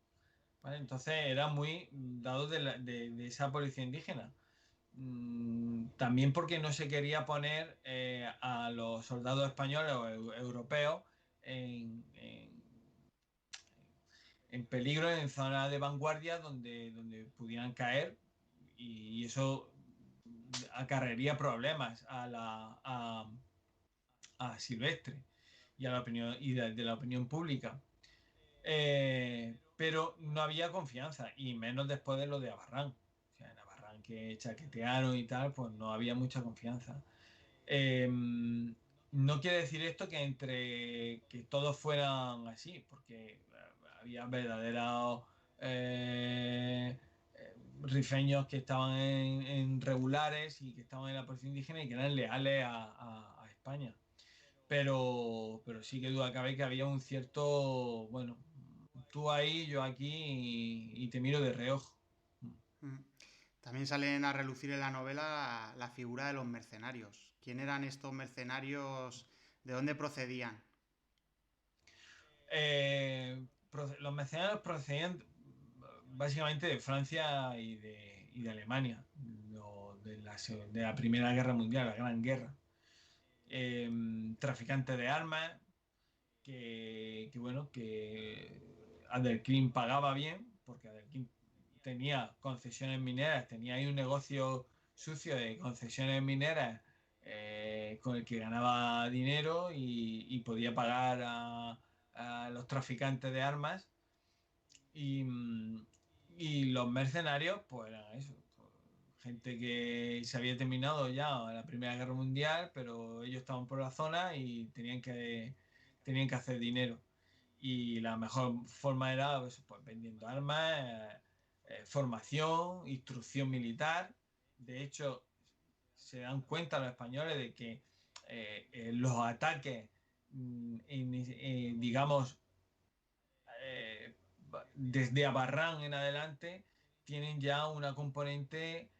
¿Vale? Entonces era muy dado de esa policía indígena. También porque no se quería poner a los soldados españoles o europeos en peligro en zonas de vanguardia donde pudieran caer, y eso acarrearía problemas a Silvestre y a la opinión y de la opinión pública. Pero no había confianza, y menos después de lo de Abarrán. O sea, en Abarrán que chaquetearon y tal, pues no había mucha confianza. No quiere decir esto que entre que todos fueran así, porque había verdaderos rifeños que estaban en regulares y que estaban en la policía indígena y que eran leales a España. Pero sí que duda cabe que había un cierto, bueno, tú ahí, yo aquí y te miro de reojo. Mm. También salen a relucir en la novela la figura de los mercenarios. ¿Quién eran estos mercenarios? ¿De dónde procedían? mercenarios procedían básicamente de Francia y de Alemania, de la Primera Guerra Mundial, la Gran Guerra. Traficantes de armas, bueno, que Adelkin pagaba bien, porque Adelkin tenía concesiones mineras, tenía ahí un negocio sucio de concesiones mineras con el que ganaba dinero y podía pagar a los traficantes de armas y, y los mercenarios, pues eran eso, pues, gente que se había terminado ya la Primera Guerra Mundial, pero ellos estaban por la zona y tenían que hacer dinero. Y la mejor forma era pues, vendiendo armas, formación, instrucción militar. De hecho, se dan cuenta los españoles de que los ataques, digamos, eh, desde Abarrán en adelante, tienen ya una componente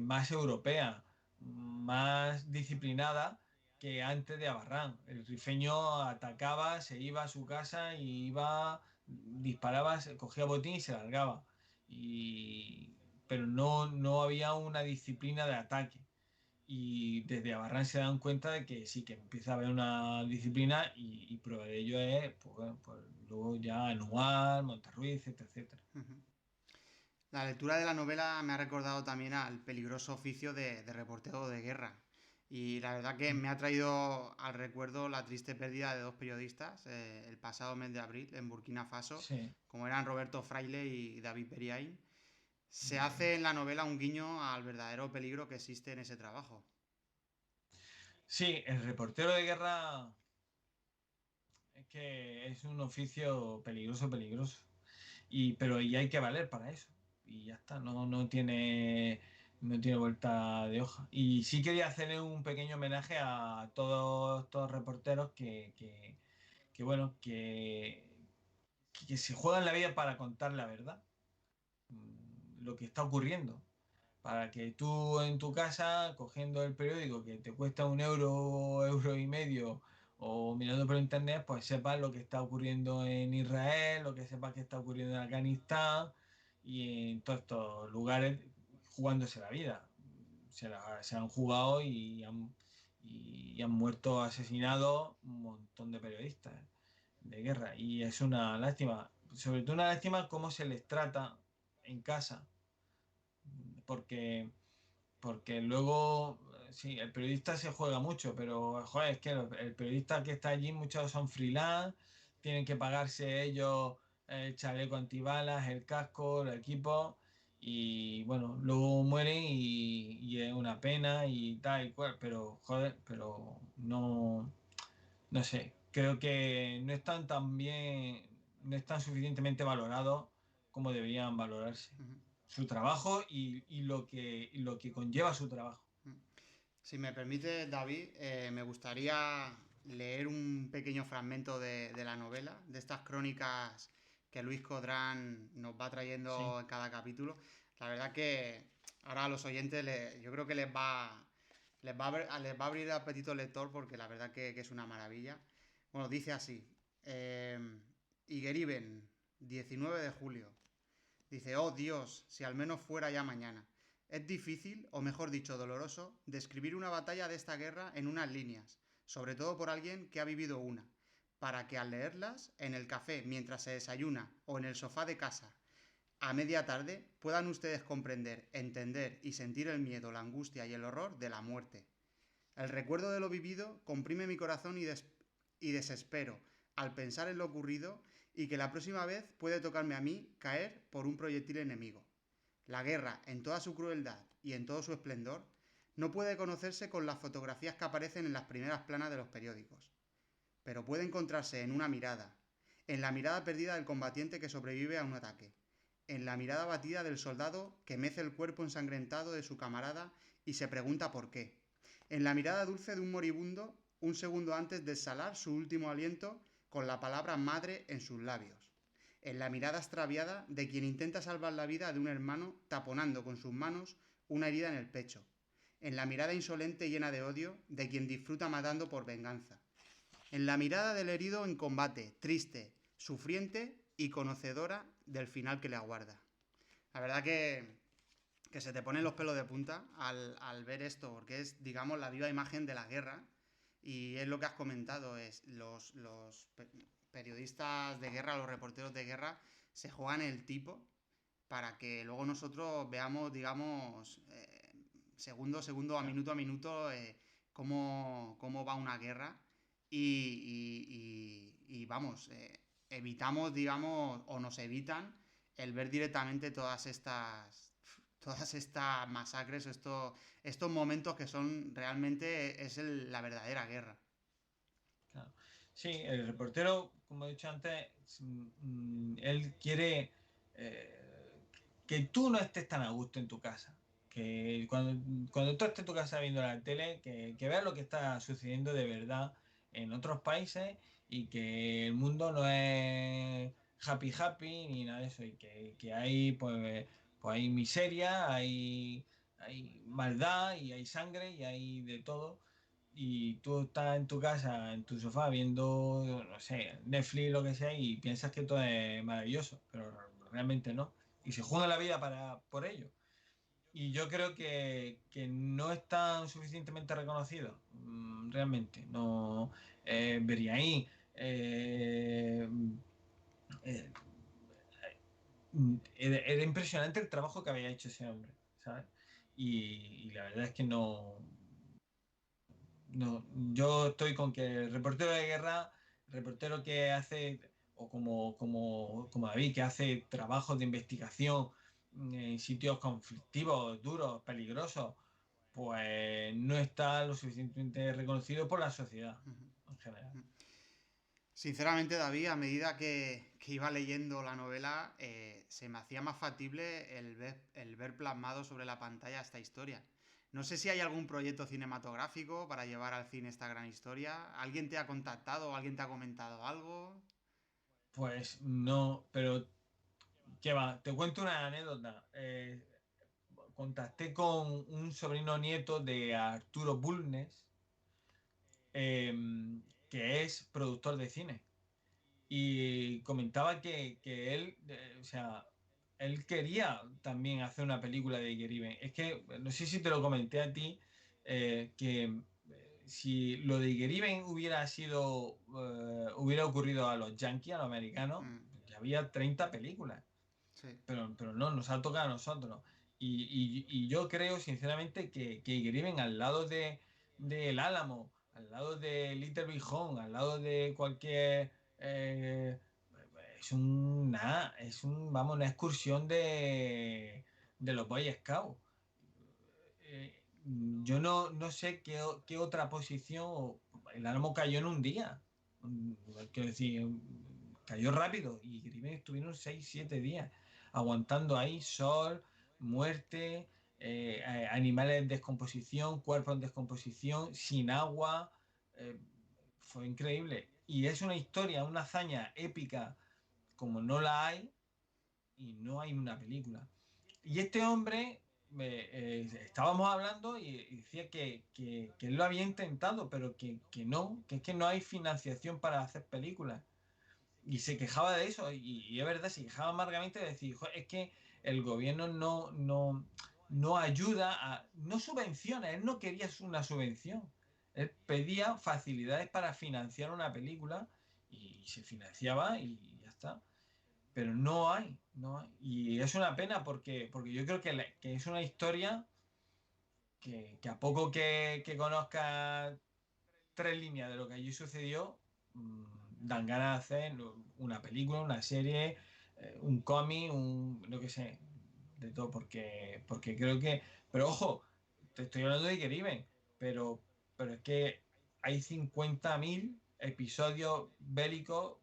más europea, más disciplinada que antes de Abarrán. El rifeño atacaba, se iba a su casa y disparaba, cogía botín y se largaba. Pero no había una disciplina de ataque. Y desde Abarrán se dan cuenta de que sí, que empieza a haber una disciplina y prueba de ello es, pues, bueno, pues luego ya Anual, Monterruiz, etcétera, etcétera. La lectura de la novela me ha recordado también al peligroso oficio de reportero de guerra. Y la verdad que me ha traído al recuerdo la triste pérdida de dos periodistas el pasado mes de abril en Burkina Faso, Sí. como eran Roberto Fraile y David Beriain. Se hace en la novela un guiño al verdadero peligro que existe en ese trabajo. Sí, el reportero de guerra es que es un oficio peligroso, peligroso. Pero y hay que valer para eso. Y ya está, no tiene vuelta de hoja. Y sí quería hacerle un pequeño homenaje a todos estos reporteros bueno, que se juegan la vida para contar la verdad, lo que está ocurriendo. Para que tú en tu casa, cogiendo el periódico que te cuesta un euro, euro y medio, o mirando por internet, pues sepas lo que está ocurriendo en Israel, lo que sepas que está ocurriendo en Afganistán y en todos estos lugares jugándose la vida. Se han jugado y han muerto asesinados un montón de periodistas de guerra. Y es una lástima, sobre todo una lástima cómo se les trata en casa, porque luego, sí, el periodista se juega mucho, pero joder, es que el periodista que está allí, muchos son freelance, tienen que pagarse ellos el chaleco antibalas, el casco, el equipo, y bueno, luego mueren y es una pena y tal y cual, pero joder, pero no sé, creo que no están tan bien, no están suficientemente valorados como deberían valorarse su trabajo lo que conlleva su trabajo. Si me permite, David, me gustaría leer un pequeño fragmento de la novela, de estas crónicas que Luis Codrán nos va trayendo Sí, en cada capítulo. La verdad que ahora a los oyentes yo creo que les va a abrir el apetito lector porque la verdad que es una maravilla. Bueno, dice así. Eh, Igueriben, 19 de julio. Dice, oh Dios, si al menos fuera ya mañana. Es difícil, o mejor dicho, doloroso, describir una batalla de esta guerra en unas líneas, sobre todo por alguien que ha vivido una, para que al leerlas, en el café, mientras se desayuna, o en el sofá de casa, a media tarde, puedan ustedes comprender, entender y sentir el miedo, la angustia y el horror de la muerte. El recuerdo de lo vivido comprime mi corazón y desespero al pensar en lo ocurrido y que la próxima vez puede tocarme a mí caer por un proyectil enemigo. La guerra, en toda su crueldad y en todo su esplendor, no puede conocerse con las fotografías que aparecen en las primeras planas de los periódicos, pero puede encontrarse en una mirada, en la mirada perdida del combatiente que sobrevive a un ataque, en la mirada batida del soldado que mece el cuerpo ensangrentado de su camarada y se pregunta por qué, en la mirada dulce de un moribundo un segundo antes de exhalar su último aliento con la palabra madre en sus labios, en la mirada extraviada de quien intenta salvar la vida de un hermano taponando con sus manos una herida en el pecho, en la mirada insolente y llena de odio de quien disfruta matando por venganza, en la mirada del herido en combate, triste, sufriente y conocedora del final que le aguarda. La verdad que se te ponen los pelos de punta al ver esto, porque es, digamos, la viva imagen de la guerra. Y es lo que has comentado, es los periodistas de guerra, los reporteros de guerra, se juegan el tipo para que luego nosotros veamos, digamos, segundo a segundo, a minuto, cómo va una guerra. Y vamos, evitamos, digamos, o nos evitan el ver directamente todas estas masacres, estos momentos que son realmente la verdadera guerra. Claro. Sí, el reportero, como he dicho antes, él quiere que tú no estés tan a gusto en tu casa. Que cuando tú estés en tu casa viendo la tele, que veas lo que está sucediendo de verdad en otros países y que el mundo no es happy happy ni nada de eso y que hay pues hay miseria, hay maldad y hay sangre y hay de todo y tú estás en tu casa, en tu sofá, viendo, no sé, Netflix, lo que sea, y piensas que todo es maravilloso, pero realmente no. Y se juega la vida por ello. Y yo creo que no están suficientemente reconocidos, realmente. No, Beriaín, eh, era impresionante el trabajo que había hecho ese hombre, ¿sabes? Y la verdad es que no, yo estoy con que el reportero de guerra, el reportero que hace, o como David, que hace trabajos de investigación en sitios conflictivos, duros, peligrosos, pues no está lo suficientemente reconocido por la sociedad en general. Sinceramente, David, a medida que iba leyendo la novela, se me hacía más factible el ver plasmado sobre la pantalla esta historia. No sé si hay algún proyecto cinematográfico para llevar al cine esta gran historia. ¿Alguien te ha contactado o alguien te ha comentado algo? Pues no, pero ¿qué va? Te cuento una anécdota. Contacté con un sobrino nieto de Arturo Bulnes, que es productor de cine. Y comentaba que él, o sea, él quería también hacer una película de Iker. Es que, no sé si te lo comenté a ti, que si lo de Iker hubiera ocurrido a los yankees, a los americanos, Mm, ya había 30 películas. sí. Pero no, nos ha tocado a nosotros. Y yo creo, sinceramente, que Iker al lado de El Álamo, al lado de Little Big Horn, al lado de cualquier... vamos, una excursión de los Boy Scouts. Yo no sé qué otra posición. El Álamo cayó en un día. Quiero decir, cayó rápido y Grimen estuvieron 6 7 días aguantando ahí sol, muerte, animales en descomposición, cuerpos en descomposición, sin agua. eh, Fue increíble. Y es una historia, una hazaña épica como no la hay y no hay una película. Y este hombre, estábamos hablando y decía que él lo había intentado, pero que no, que es que no hay financiación para hacer películas. Y se quejaba de eso, y es verdad, se quejaba amargamente de decir, "Jo, es que el gobierno no ayuda, no subvenciona, él no quería una subvención, él pedía facilidades para financiar una película y se financiaba y ya está, pero no hay. Y es una pena porque yo creo que es una historia que a poco que conozca 3 líneas de lo que allí sucedió, dan ganas de hacer una película, una serie, un cómic, lo que sé, de todo, porque creo que... Pero ojo, te estoy hablando de Iker, pero, pero es que hay 50.000 episodios bélicos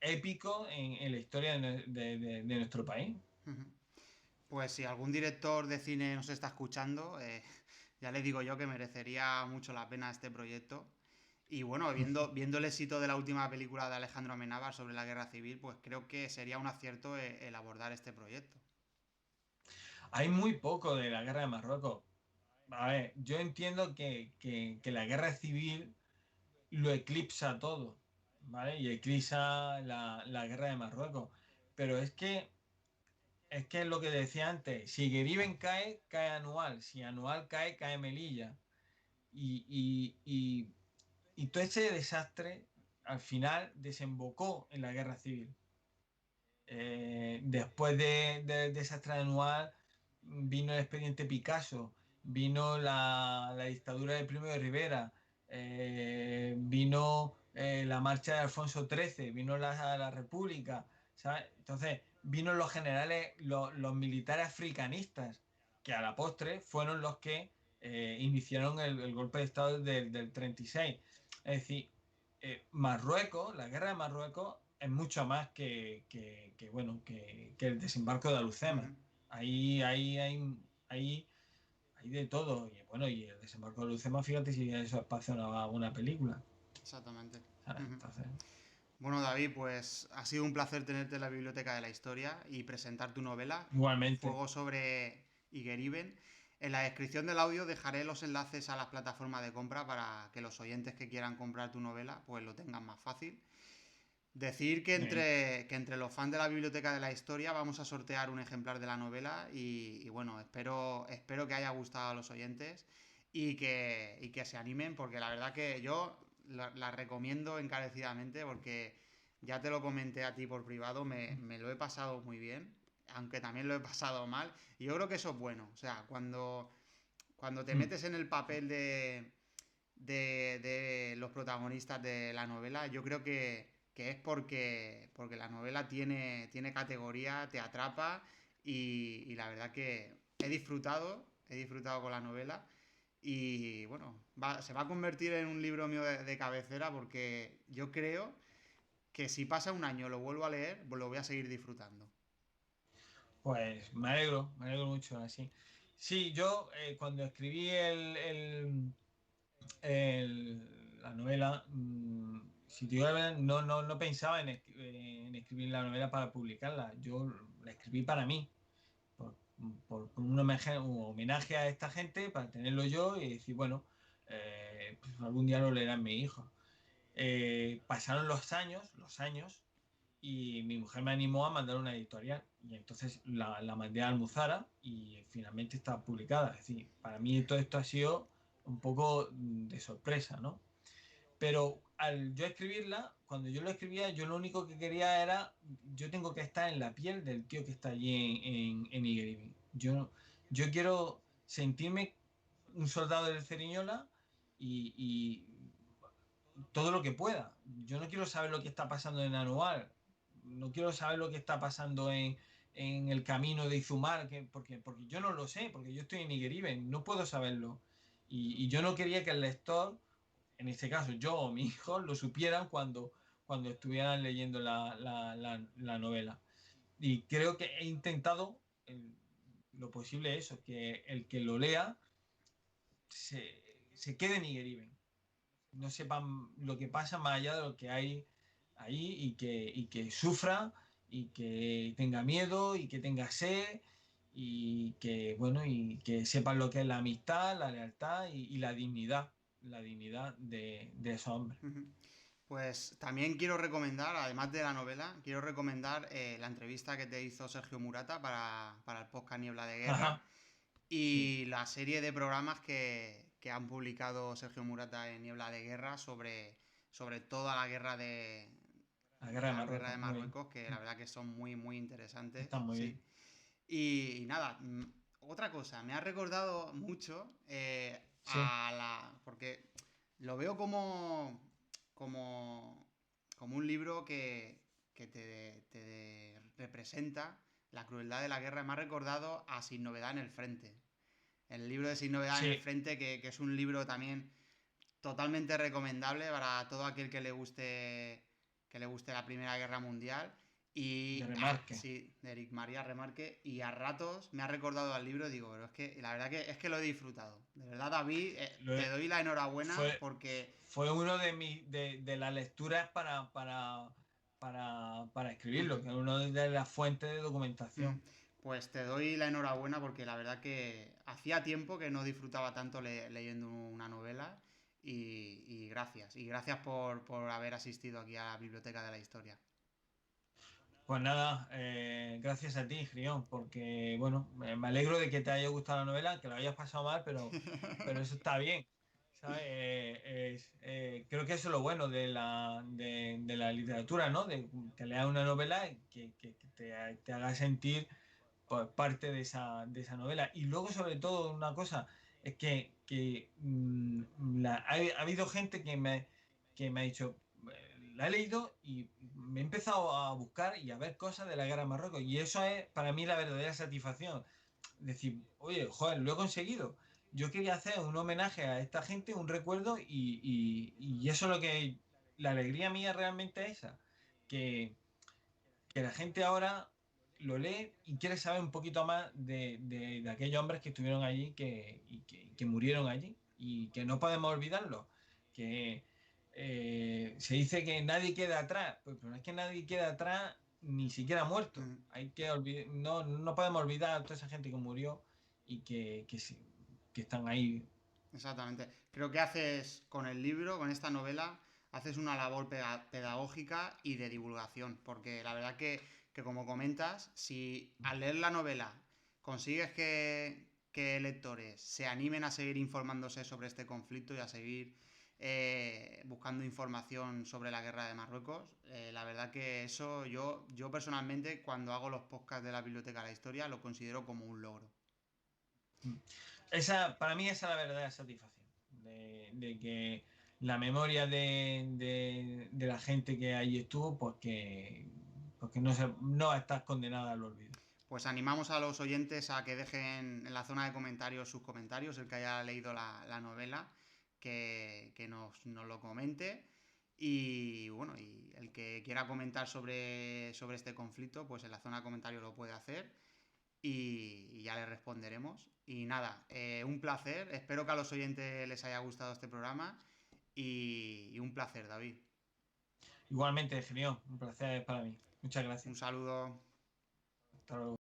épicos en la historia de nuestro país. Pues si algún director de cine nos está escuchando, ya le digo yo que merecería mucho la pena este proyecto. Y bueno, viendo el éxito de la última película de Alejandro Amenábar sobre la guerra civil, pues creo que sería un acierto el abordar este proyecto. Hay muy poco de la guerra de Marruecos. A ver, yo entiendo que la guerra civil lo eclipsa todo. ¿vale? Y eclipsa la guerra de Marruecos. Pero es que es lo que decía antes, si Geriben cae, cae Anual, si Anual cae, cae Melilla. Y todo ese desastre al final desembocó en la guerra civil. Después del desastre anual vino el expediente Picasso, vino la dictadura de Primo de Rivera, vino la marcha de Alfonso XIII, vino la República, ¿sabes? Entonces, vino los generales, los militares africanistas, que a la postre fueron los que iniciaron el golpe de Estado del 36. Es decir, Marruecos, la guerra de Marruecos es mucho más que el desembarco de Alucemas. Ujú. Ahí de todo. Y bueno, y el desembarco de Alucemas, fíjate si eso es para hacer una película. Exactamente. ¿Sabes? Ujú. Entonces, Bueno, David, pues ha sido un placer tenerte en la Biblioteca de la Historia y presentar tu novela, igualmente. Fuego sobre Igeriben. En la descripción del audio dejaré los enlaces a las plataformas de compra para que los oyentes que quieran comprar tu novela pues lo tengan más fácil. Decir que Muy bien. entre los fans de la Biblioteca de la Historia vamos a sortear un ejemplar de la novela y bueno, espero que haya gustado a los oyentes y que se animen porque la verdad que yo la recomiendo encarecidamente porque ya te lo comenté a ti por privado, me lo he pasado muy bien, aunque también lo he pasado mal y yo creo que eso es bueno, o sea, cuando te Mm. metes en el papel de los protagonistas de la novela, yo creo que es porque la novela tiene categoría, te atrapa y la verdad que he disfrutado con la novela y bueno, se va a convertir en un libro mío de cabecera porque yo creo que si pasa un año lo vuelvo a leer, pues lo voy a seguir disfrutando. Pues me alegro mucho así. Sí, yo cuando escribí la novela, si te digo la verdad, no pensaba en escribir la novela para publicarla. Yo la escribí para mí, por, por un homenaje a esta gente, para tenerlo yo y decir, bueno, pues algún día lo leerán mi hijo. Pasaron los años, y mi mujer me animó a mandar una editorial. Y entonces la mandé a Almuzara y finalmente está publicada. Es decir, para mí todo esto ha sido un poco de sorpresa, ¿no? Pero al yo escribirla, cuando yo lo escribía, yo lo único que quería era, yo tengo que estar en la piel del tío que está allí en Iguerín. Yo quiero sentirme un soldado del Ceriñola y todo lo que pueda. Yo no quiero saber lo que está pasando en Anual, no quiero saber lo que está pasando en el camino de Izumar, porque yo no lo sé, porque yo estoy en Igueriben, no puedo saberlo. Y yo no quería que el lector, en este caso yo o mi hijo, lo supieran cuando estuvieran leyendo la novela. Y creo que he intentado lo posible eso, que el que lo lea se quede en Igueriben, no sepan lo que pasa más allá de lo que hay ahí y que sufra y que tenga miedo y que tenga sed y que, bueno, y que sepan lo que es la amistad, la lealtad y la dignidad de esos hombres. Ujú. Pues también quiero recomendar, además de la novela, quiero recomendar la entrevista que te hizo Sergio Murata para el podcast Niebla de Guerra Ajá, sí, y la serie de programas que han publicado Sergio Murata en Niebla de Guerra sobre toda la guerra la guerra de la guerra de Marruecos, muy bien. Marruecos, que la verdad que son muy, muy interesantes. Está muy Sí. bien. Y nada, otra cosa, me ha recordado mucho Sí, porque lo veo como, como un libro que te representa la crueldad de la guerra. Me ha recordado a Sin Novedad en el Frente. El libro de Sin Novedad en el sí, Frente, que es un libro también totalmente recomendable para todo aquel que le guste la Primera Guerra Mundial. de Y Remarque. sí, de Eric María Remarque. Y a ratos me ha recordado al libro, digo, pero es que la verdad que es que lo he disfrutado. De verdad, David, Lo te he- doy la enhorabuena fue, porque fue uno de las lecturas para escribirlo, que es una de las fuentes de mm, documentación. pues te doy la enhorabuena porque la verdad que hacía tiempo que no disfrutaba tanto leyendo una novela y gracias. Y gracias por haber asistido aquí a la Biblioteca de la Historia. Pues nada, gracias a ti, Grión, porque bueno, me alegro de que te haya gustado la novela, que lo hayas pasado mal, pero eso está bien, ¿sabes? Creo que eso es lo bueno de la literatura, ¿no? De que leas una novela que te haga sentir pues, parte de esa novela. Y luego, sobre todo, una cosa, es ha habido gente que me ha dicho, la he leído y me he empezado a buscar y a ver cosas de la guerra de Marruecos. Y eso es para mí la verdadera satisfacción. Decir, oye, joder, lo he conseguido. Yo quería hacer un homenaje a esta gente, un recuerdo, y eso es lo que... La alegría mía realmente es esa. Que, que la gente ahora lo lee y quiere saber un poquito más de aquellos hombres que estuvieron allí que murieron allí y que no podemos olvidarlo. Que se dice que nadie queda atrás, pero no es que nadie queda atrás ni siquiera muerto. Mm. Hay que no podemos olvidar a toda esa gente que murió y que están ahí. Exactamente. Creo que haces con el libro, con esta novela, haces una labor pedagógica y de divulgación, porque la verdad que como comentas, si al leer la novela consigues que lectores se animen a seguir informándose sobre este conflicto y a seguir buscando información sobre la guerra de Marruecos, la verdad que eso yo personalmente cuando hago los podcasts de la Biblioteca de la Historia lo considero como un logro. Para mí esa es la verdadera satisfacción, de que la memoria de la gente que allí estuvo, porque no estás condenada al olvido. Pues animamos a los oyentes a que dejen en la zona de comentarios sus comentarios, el que haya leído la novela, que nos lo comente. Y bueno, y el que quiera comentar sobre este conflicto, pues en la zona de comentarios lo puede hacer y ya le responderemos. Y nada, un placer. Espero que a los oyentes les haya gustado este programa y un placer, David. Igualmente, genial, un placer para mí. Muchas Un gracias. saludo. Hasta luego.